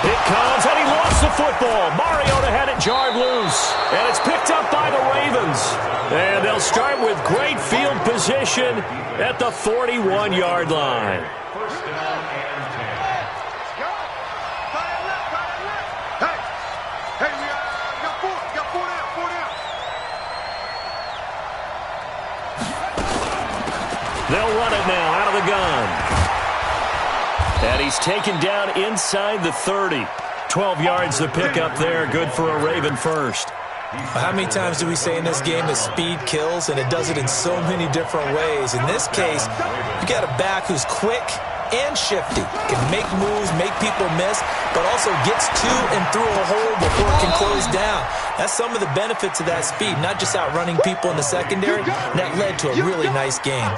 It comes, and he lost the football. Mariota had it jarred loose, and it's picked up by the Ravens. And they'll start with great field position at the 41-yard line. First down and 10. Hey, we got 4. Got 4 down. 4 down. They'll run it now out of the gun. And he's taken down inside the 30. 12 yards the pickup there. Good for a Raven first. How many times do we say in this game that speed kills, and it does it in so many different ways? In this case, you got a back who's quick and shifty, can make moves, make people miss, but also gets to and through a hole before it can close down. That's some of the benefits of that speed, not just outrunning people in the secondary. That led to a really nice game.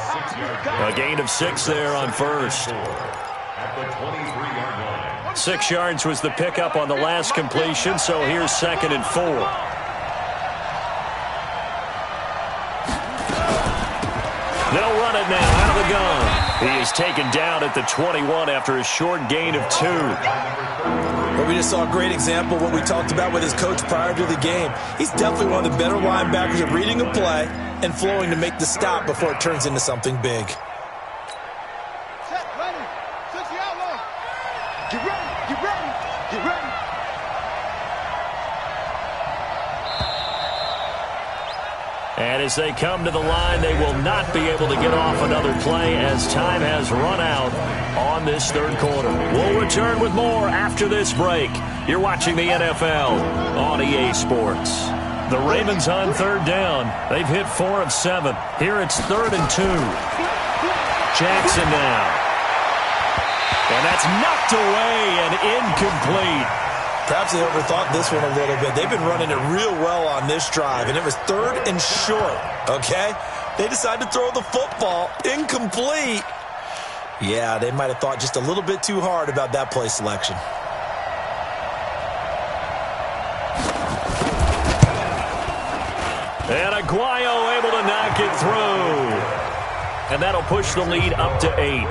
A gain of 6 there on first. At the 23-yard line. 6 yards was the pickup on the last completion, so here's 2nd and 4. They'll run it now out of the gun. He is taken down at the 21 after a short gain of 2. But we just saw a great example of what we talked about with his coach prior to the game. He's definitely one of the better linebackers at reading a play and flowing to make the stop before it turns into something big. Set, ready. 60 outlaw. Get ready. Get ready. Get ready. And as they come to the line, they will not be able to get off another play as time has run out on this third quarter. We'll return with more after this break. You're watching the NFL on EA Sports. The Ravens on third down. They've hit 4 of 7. Here it's 3rd and 2. Jackson now. And that's knocked away and incomplete. Perhaps they overthought this one a little bit. They've been running it real well on this drive, and it was 3rd and short, okay? They decided to throw the football incomplete. Yeah, they might have thought just a little bit too hard about that play selection. And Aguayo able to knock it through. And that'll push the lead up to 8.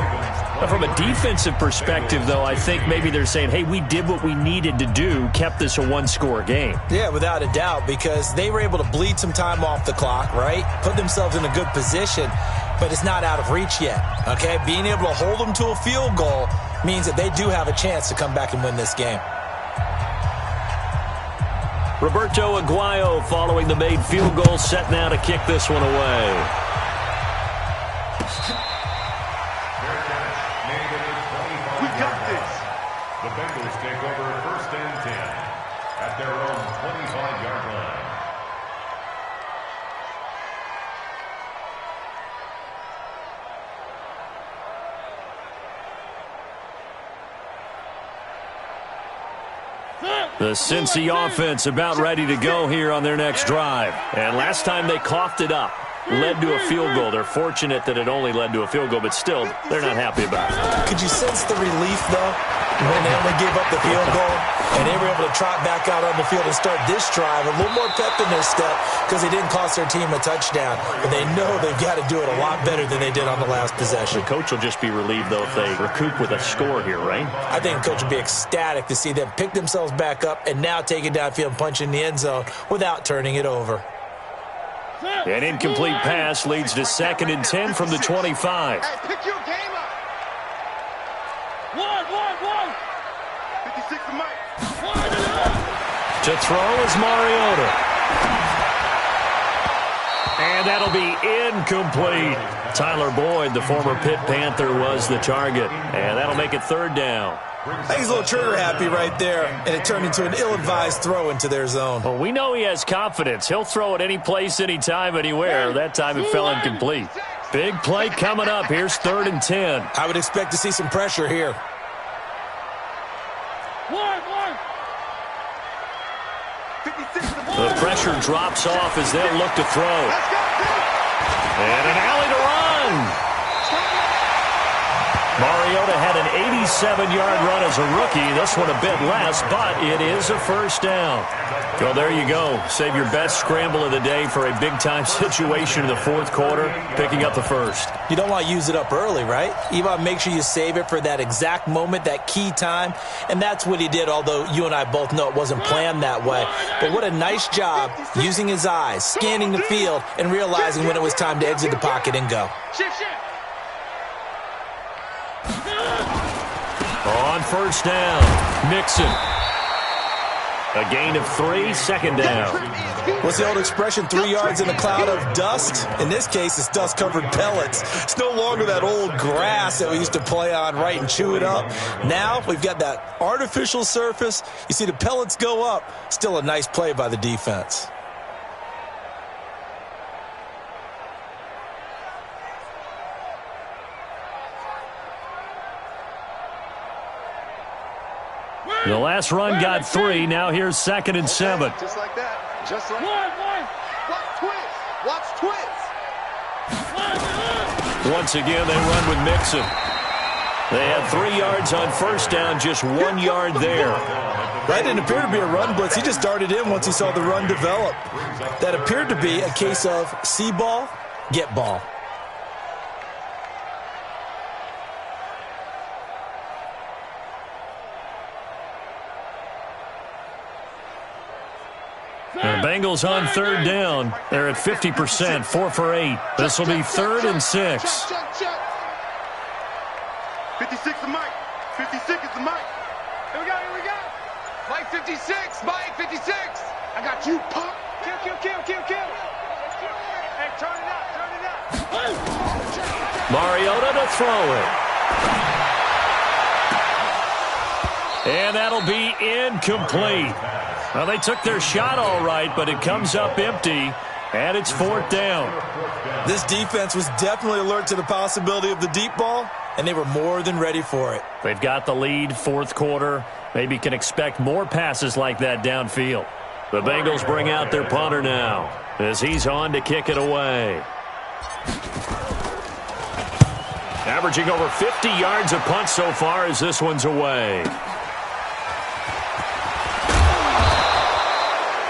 Now, from a defensive perspective, though, I think maybe they're saying, hey, we did what we needed to do, kept this a one-score game. Yeah, without a doubt, because they were able to bleed some time off the clock, right? Put themselves in a good position, but it's not out of reach yet, okay? Being able to hold them to a field goal means that they do have a chance to come back and win this game. Roberto Aguayo following the made field goal, set now to kick this one away. We got this. The Bengals take over 1st and 10 at their own 25-yard line. The Cincy offense about ready to go here on their next drive. And last time they coughed it up, led to a field goal. They're fortunate that it only led to a field goal, but still, they're not happy about it. Could you sense the relief, though, when they only gave up the field goal and they were able to trot back out on the field and start this drive? A little more pep in their step because they didn't cost their team a touchdown. But they know they've got to do it a lot better than they did on the last possession. The coach will just be relieved, though, if they recoup with a score here, right? I think the coach will be ecstatic to see them pick themselves back up and now take it downfield and punch in the end zone without turning it over. An incomplete pass leads to 2nd and 10 from the 25. Hey, pick your game up. One. 56 to Mike. To throw is Mariota. And that'll be incomplete. Tyler Boyd, the former Pitt Panther, was the target. And that'll make it 3rd down. I think he's a little trigger happy right there, and it turned into an ill-advised throw into their zone. Well, we know he has confidence. He'll throw it any place, any time, anywhere. That time it fell incomplete. Big play coming up. Here's 3rd and 10. I would expect to see some pressure here. The pressure drops off as they'll look to throw. And an alley to run. Mariota had an 87-yard run as a rookie. This one a bit less, but it is a first down. Well, there you go. Save your best scramble of the day for a big-time situation in the 4th quarter, picking up the first. You don't want to use it up early, right? You want to make sure you save it for that exact moment, that key time, and that's what he did, although you and I both know it wasn't planned that way. But what a nice job using his eyes, scanning the field, and realizing when it was time to exit the pocket and go. On first down, Mixon. A gain of 3, 2nd down. What's the old expression, 3 yards in a cloud of dust? In this case, it's dust-covered pellets. It's no longer that old grass that we used to play on, right, and chew it up. Now we've got that artificial surface. You see the pellets go up. Still a nice play by the defense. The last run got 3. Now here's 2nd and 7. Just like that. Just like that. Watch twist. Once again, they run with Mixon. They had 3 yards on first down, just 1 yard there. That didn't appear to be a run blitz. He just darted in once he saw the run develop. That appeared to be a case of see ball, get ball. The Bengals on 3rd down. They're at 50%, 4 for 8. This will be 3rd and 6. Check. 56 to Mike. 56 is the Mike. Here we go. Mike 56. Mike 56. I got you, Pop. Kill. Hey, turn it up. Mariota to throw it. And that'll be incomplete. Well, they took their shot all right, but it comes up empty, and it's 4th down. This defense was definitely alert to the possibility of the deep ball, and they were more than ready for it. They've got the lead, 4th quarter. Maybe can expect more passes like that downfield. The Bengals bring out their punter now as he's on to kick it away. Averaging over 50 yards a punt so far as this one's away.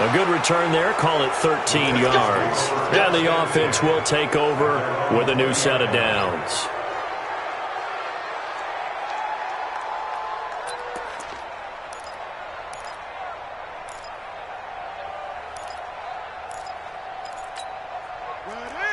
A good return there, call it 13 yards. And the offense will take over with a new set of downs.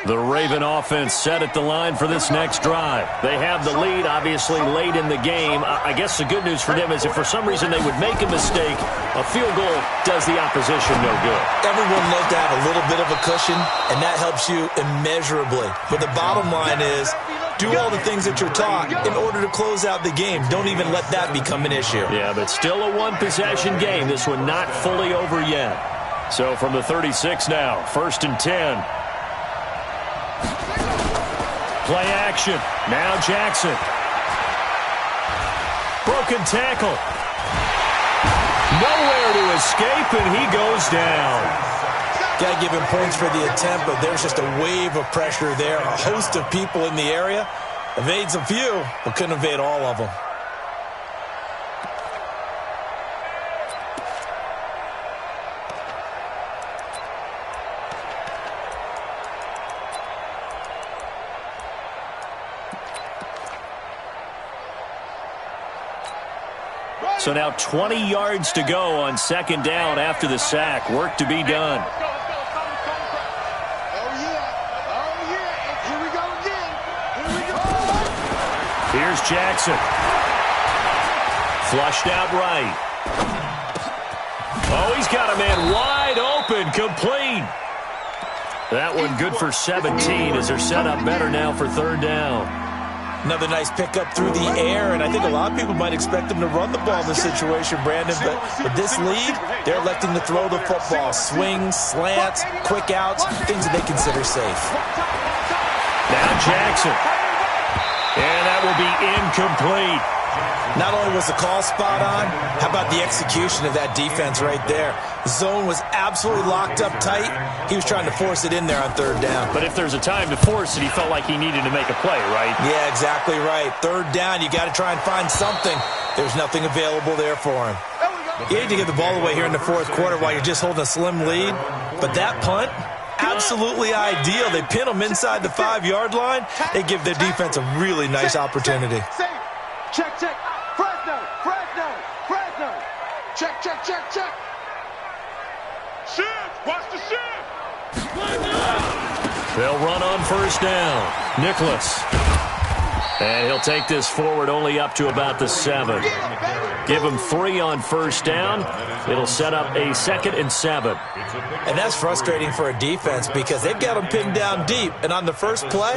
The Raven offense set at the line for this next drive. They have the lead, obviously, late in the game. I guess the good news for them is if for some reason they would make a mistake, a field goal does the opposition no good. Everyone loves to have a little bit of a cushion, and that helps you immeasurably. But the bottom line is, do all the things that you're taught in order to close out the game. Don't even let that become an issue. Yeah, but still a one-possession game. This one not fully over yet. So from the 36 now, 1st and 10. Play action. Now Jackson. Broken tackle. Nowhere to escape, and he goes down. Got to give him points for the attempt, but there's just a wave of pressure there. A host of people in the area. Evades a few, but couldn't evade all of them. So now 20 yards to go on 2nd down after the sack. Work to be done. Oh, yeah. Here we go again. Here's Jackson. Flushed out right. Oh, he's got a man wide open, complete. That one good for 17 as they're set up better now for 3rd down. Another nice pickup through the air, and I think a lot of people might expect them to run the ball in this situation, Brandon, but with this lead, they're electing to throw the football. Swings, slants, quick outs, things that they consider safe. Now Jackson. And that will be incomplete. Not only was the call spot on, how about the execution of that defense right there? Zone was absolutely locked up tight. He was trying to force it in there on third down. But if there's a time to force it, he felt like he needed to make a play, right? Yeah, exactly right. Third down, you got to try and find something. There's nothing available there for him. You hate to give the ball away here in the fourth quarter while you're just holding a slim lead. But that punt, absolutely ideal. They pin them inside the 5-yard line. They give their defense a really nice opportunity. Check. Fresno. Check. Shift. Watch the shift. They'll run on first down. Nicholas. And he'll take this forward only up to about the 7. Give him 3 on first down. It'll set up a 2nd and 7. And that's frustrating for a defense because they've got them pinned down deep. And on the first play,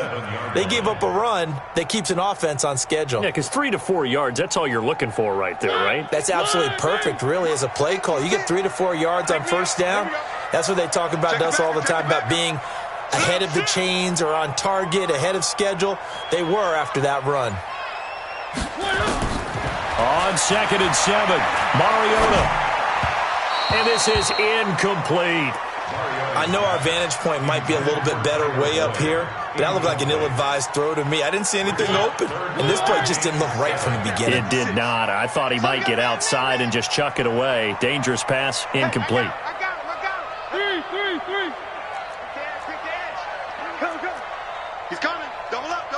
they gave up a run that keeps an offense on schedule. Yeah, because 3 to 4 yards, that's all you're looking for right there, right? That's absolutely perfect, really, as a play call. You get 3 to 4 yards on first down. That's what they talk about us all the time, about being ahead of the chains or on target, ahead of schedule. They were after that run. On 2nd and 7, Mariota. And this is incomplete. I know our vantage point might be a little bit better way up here, but that looked like an ill-advised throw to me. I didn't see anything open, and this play just didn't look right from the beginning. It did not. I thought he might get outside and just chuck it away. Dangerous pass, incomplete. I got him. 3. Go. He's coming. Double up.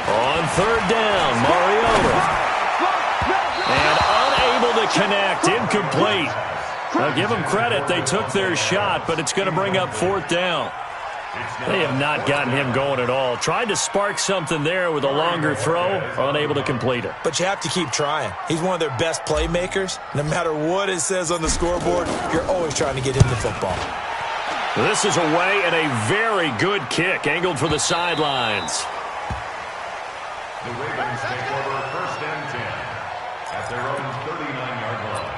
On third down, Mariota. And unable to connect, incomplete. Now give them credit, they took their shot, but it's going to bring up 4th down. They have not gotten him going at all. Tried to spark something there with a longer throw, unable to complete it. But you have to keep trying. He's one of their best playmakers. No matter what it says on the scoreboard, you're always trying to get him the football. This is away and a very good kick, angled for the sidelines. The Ravens take over 1st and 10 at their own 39-yard line.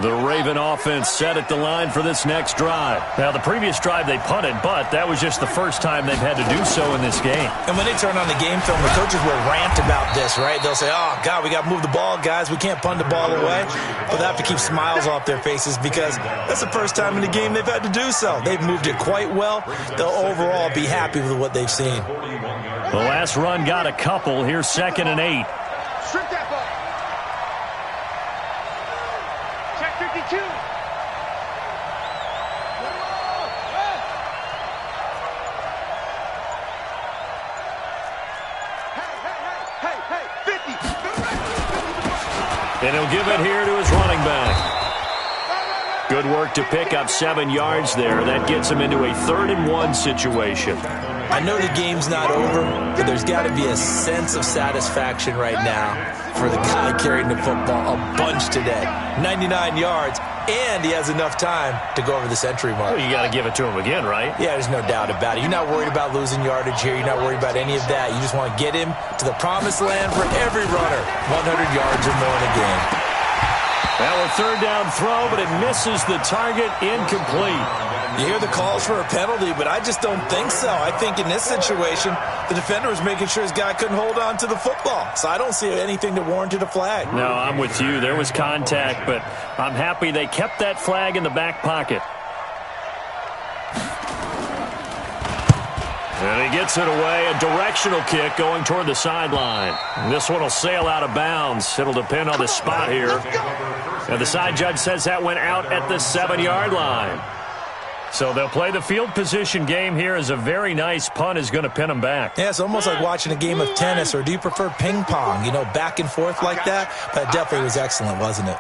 The Raven offense set at the line for this next drive. Now, the previous drive they punted, but that was just the first time they've had to do so in this game. And when they turn on the game film, the coaches will rant about this, right? They'll say, oh, God, we got to move the ball, guys. We can't punt the ball away. But they have to keep smiles off their faces because that's the first time in the game they've had to do so. They've moved it quite well. They'll overall be happy with what they've seen. The last run got a couple. Here's 2nd and 8. Strip that ball. Check 52. Hey, 50. And he'll give it here to his running back. Good work to pick up 7 yards there. That gets him into a 3rd and 1 situation. I know the game's not over, but there's got to be a sense of satisfaction right now for the guy carrying the football a bunch today. 99 yards, and he has enough time to go over the century mark. Well, you got to give it to him again, right? Yeah, there's no doubt about it. You're not worried about losing yardage here. You're not worried about any of that. You just want to get him to the promised land for every runner. 100 yards or more in a game. Now a 3rd down throw, but it misses the target, incomplete. You hear the calls for a penalty, but I just don't think so. I think in this situation, the defender was making sure his guy couldn't hold on to the football. So I don't see anything that warranted a flag. No, I'm with you. There was contact, but I'm happy they kept that flag in the back pocket. And he gets it away, a directional kick going toward the sideline. This one will sail out of bounds. It'll depend on the spot here. And the side judge says that went out at the 7-yard line. So they'll play the field position game here as a very nice punt is going to pin them back. Yeah, it's almost like watching a game of tennis, or do you prefer ping pong? You know, back and forth like that? But it definitely was excellent, wasn't it?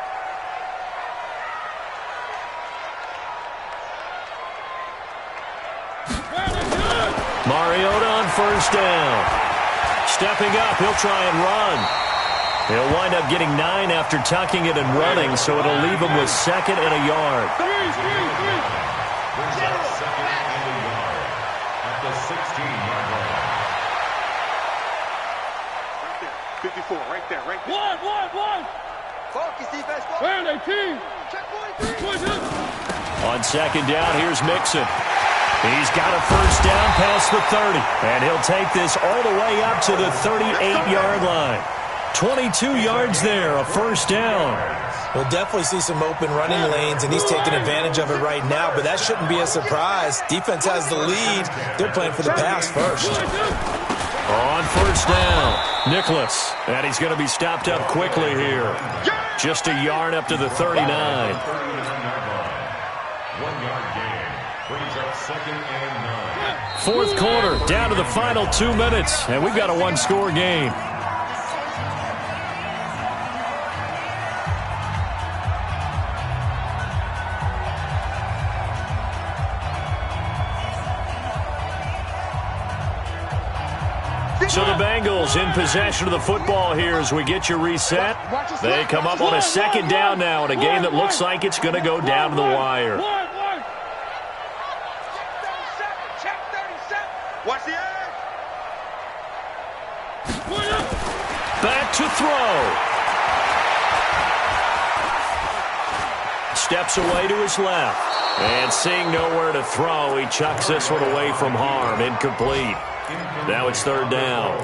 Mariota on first down. Stepping up, he'll try and run. He'll wind up getting 9 after tucking it and running, so it'll leave him with 2nd and a yard. Brings up 2nd and a yard at the 16-yard line. 54, right there. One. Focus, defense. Where are they, team? Check 43. On 2nd down, here's Mixon. He's got a first down past the 30, and he'll take this all the way up to the 38-yard line. 22 yards there, a first down. We'll definitely see some open running lanes, and he's taking advantage of it right now, but that shouldn't be a surprise. Defense has the lead. They're playing for the pass first. On first down, Nicholas, and he's going to be stopped up quickly here. Just a yard up to the 39. 1-yard gain. Brings up 2nd and 9. Fourth quarter, down to the final 2 minutes, and we've got a one-score game. So the Bengals in possession of the football here as we get you reset. They come up on a second down now in a game that looks like it's going to go down to the wire. Watch the edge. Back to throw. Steps away to his left. And seeing nowhere to throw, he chucks this one away from harm. Incomplete. Now it's third down.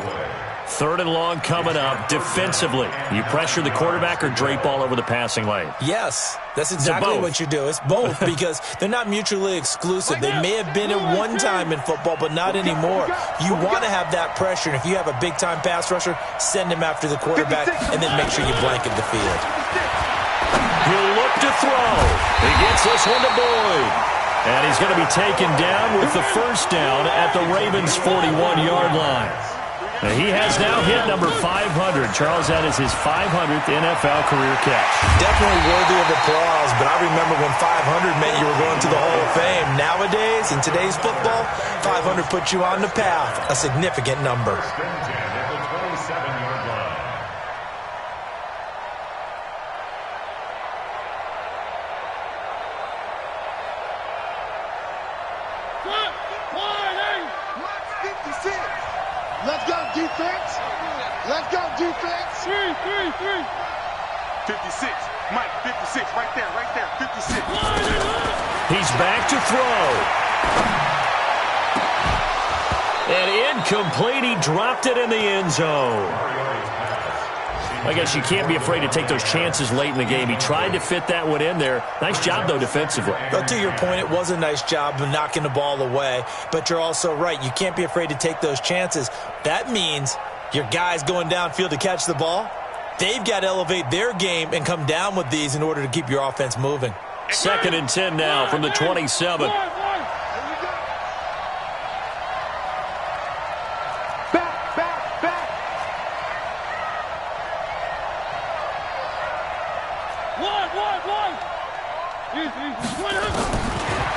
Third and long coming up. Defensively, you pressure the quarterback or drape all over the passing lane? Yes, that's exactly what you do. It's both because they're not mutually exclusive. They may have been at one time in football, but not anymore. You want to have that pressure, and if you have a big-time pass rusher, send him after the quarterback, and then make sure you blanket the field. He'll look to throw. He gets this one to Boyd. And he's going to be taken down with the first down at the Ravens' 41-yard line. Now, he has now hit number 500. Charles, that is his 500th NFL career catch. Definitely worthy of applause, but I remember when 500 meant you were going to the Hall of Fame. Nowadays, in today's football, 500 puts you on the path, a significant number. First and 10 at the 27-yard line. Let's go, defense. Let's go, defense. 3. 56. Mike, 56. Right there, 56. He's back to throw. And incomplete. He dropped it in the end zone. I guess you can't be afraid to take those chances late in the game. He tried to fit that one in there. Nice job, though, defensively. But to your point, it was a nice job of knocking the ball away. But you're also right. You can't be afraid to take those chances. That means your guys going downfield to catch the ball, they've got to elevate their game and come down with these in order to keep your offense moving. 2nd and 10 now from the 27.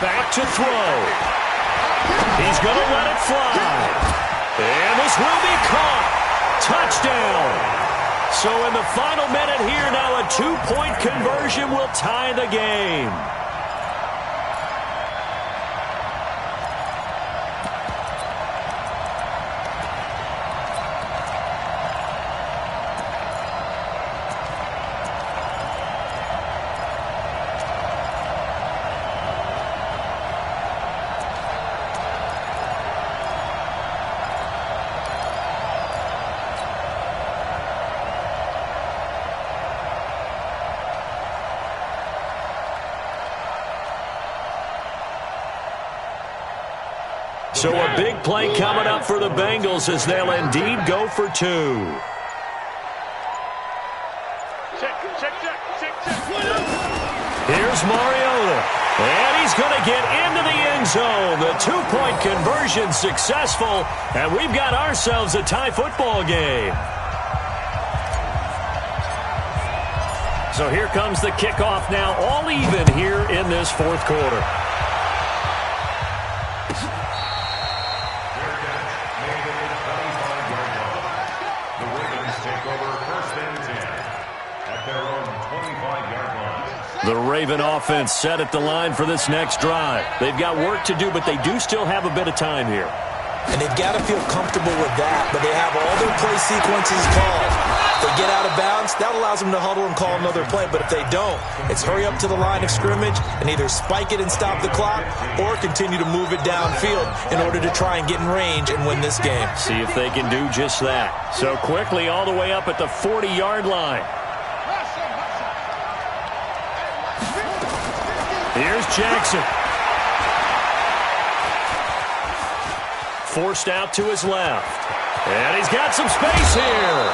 Back to throw. He's going to let it fly. And this will be caught. Touchdown. So in the final minute here now, a 2-point conversion will tie the game. So a big play coming up for the Bengals as they'll indeed go for 2. Check. Here's Mariota. And he's going to get into the end zone. The 2-point conversion successful. And we've got ourselves a tie football game. So here comes the kickoff now, all even here in this fourth quarter. The Raven offense set at the line for this next drive. They've got work to do, but they do still have a bit of time here. And they've got to feel comfortable with that, but they have all their play sequences called. If they get out of bounds, that allows them to huddle and call another play. But if they don't, it's hurry up to the line of scrimmage and either spike it and stop the clock or continue to move it downfield in order to try and get in range and win this game. See if they can do just that. So quickly all the way up at the 40-yard line. Here's Jackson. Forced out to his left. And he's got some space here.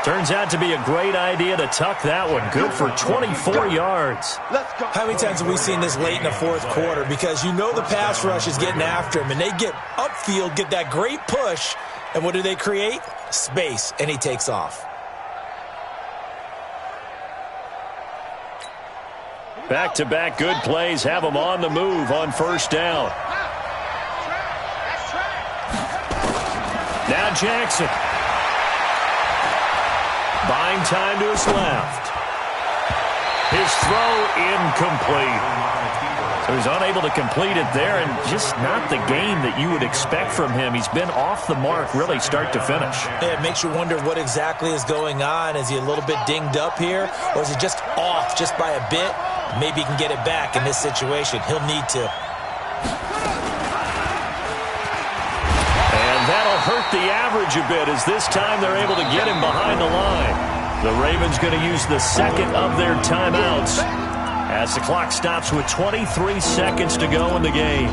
Turns out to be a great idea to tuck that one. Good for 24 yards. How many times have we seen this late in the fourth quarter? Because you know the pass rush is getting after him, and they get upfield, get that great push, and what do they create? Space, and he takes off. Back-to-back good plays have them on the move on first down. Now Jackson. Buying time to his left. His throw incomplete. So he's unable to complete it there, and just not the game that you would expect from him. He's been off the mark really start to finish. Yeah, it makes you wonder what exactly is going on. Is he a little bit dinged up here, or is he just off just by a bit? Maybe he can get it back in this situation. He'll need to. That'll hurt the average a bit as this time they're able to get him behind the line. The Ravens going to use the second of their timeouts as the clock stops with 23 seconds to go in the game.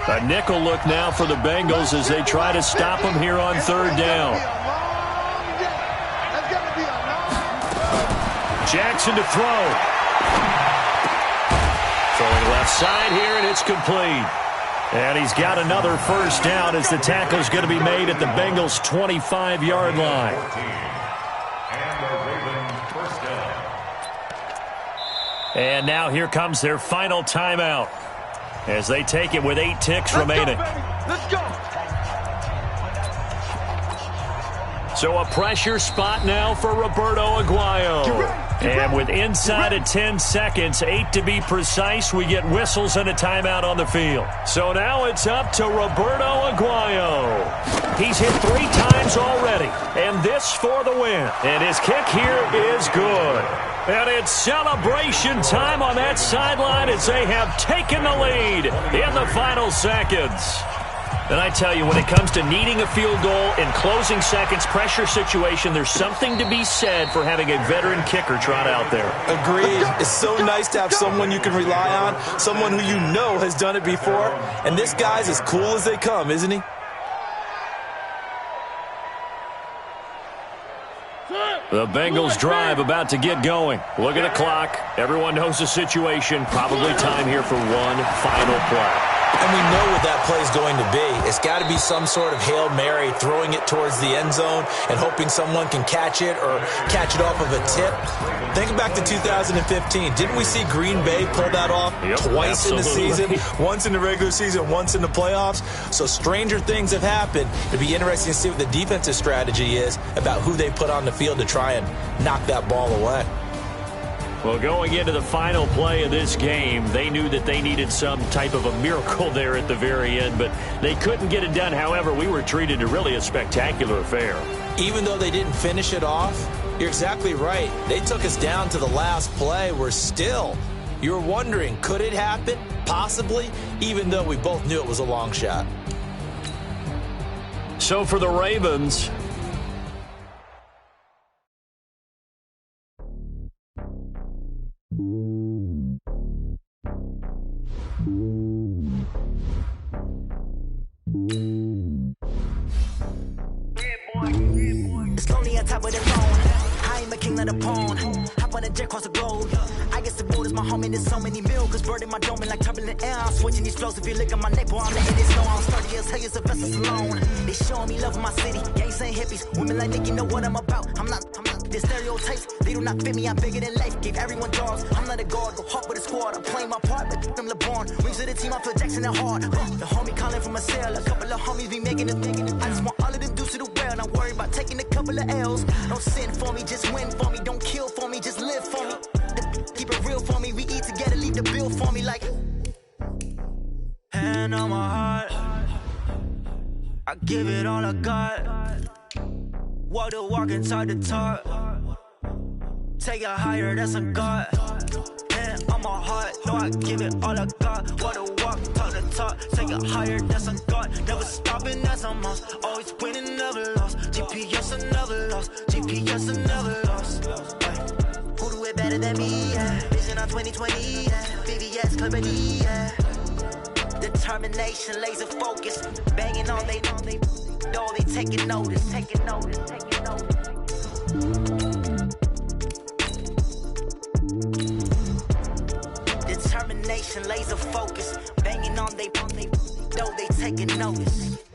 A nickel look now for the Bengals as they try to stop him here on third down. Jackson to throw. Throwing left side here, and it's complete. And he's got another first down as the tackle's going to be made at the Bengals' 25-yard line. And now here comes their final timeout as they take it with 8 ticks remaining. Let's go. So a pressure spot now for Roberto Aguayo. And with inside of 10 seconds, 8 to be precise, we get whistles and a timeout on the field. So now it's up to Roberto Aguayo. He's hit 3 times already, and this for the win. And his kick here is good. And it's celebration time on that sideline as they have taken the lead in the final seconds. And I tell you, when it comes to needing a field goal in closing seconds, pressure situation, there's something to be said for having a veteran kicker trot out there. Agreed. It's so nice to have someone you can rely on, someone who you know has done it before. And this guy's as cool as they come, isn't he? The Bengals drive about to get going. Look at the clock. Everyone knows the situation. Probably time here for one final play. And we know what that play is going to be. It's got to be some sort of Hail Mary, throwing it towards the end zone and hoping someone can catch it or catch it off of a tip. Think back to 2015. Didn't we see Green Bay pull that off twice in the season? Once in the regular season, once in the playoffs. So stranger things have happened. It'd be interesting to see what the defensive strategy is about who they put on the field to try and knock that ball away. Well, going into the final play of this game, they knew that they needed some type of a miracle there at the very end, but they couldn't get it done. However, we were treated to really a spectacular affair. Even though they didn't finish it off, you're exactly right. They took us down to the last play. We're still, you're wondering, could it happen? Possibly, even though we both knew it was a long shot. So for the Ravens, it's lonely on top of the phone. I am a king of the pawn. Hop on a jet across the globe. I guess the world is my home and there's so many miracles burning my dome like turbulent air. I'm switching these flows. If you look at my neck, boy, I'm letting it snow. I'm sturdy as hell as a vessel alone. They showing me love in my city. Gangs ain't hippies. Women like Nicky know what I'm about. I'm not the stereotypes. They do not fit me. I'm bigger than life. Gave everyone dogs. I'm not a guard. Go hard with a squad. I'm playing my part like them LeBron. Rings to the team. I feel Jackson and hard. The homie calling from a cell. A couple of homies be making it. I just want all of them dudes to the well. Not worried about taking a couple of L's. Don't sin for me. Just win for me. Don't kill for me. Just live for me. Keep on me, we eat together, leave the bill for me like. Hand on my heart, I give it all I got. Walk the walk and talk the talk. Take it higher, that's a God. Hand on my heart, no, I give it all I got. Walk the walk, talk the talk. Take it higher, that's a God. Never stopping, that's a must. Always winning, never lost. GPS, I never lost. GPS, I never lost. Who do it better than me? Yeah. Vision on 2020. Yeah. VVS company. Yeah. Determination, laser focus. Banging on they know they taking notice. Taking notice. Taking notice. Determination, laser focus. Banging on they know they taking notice.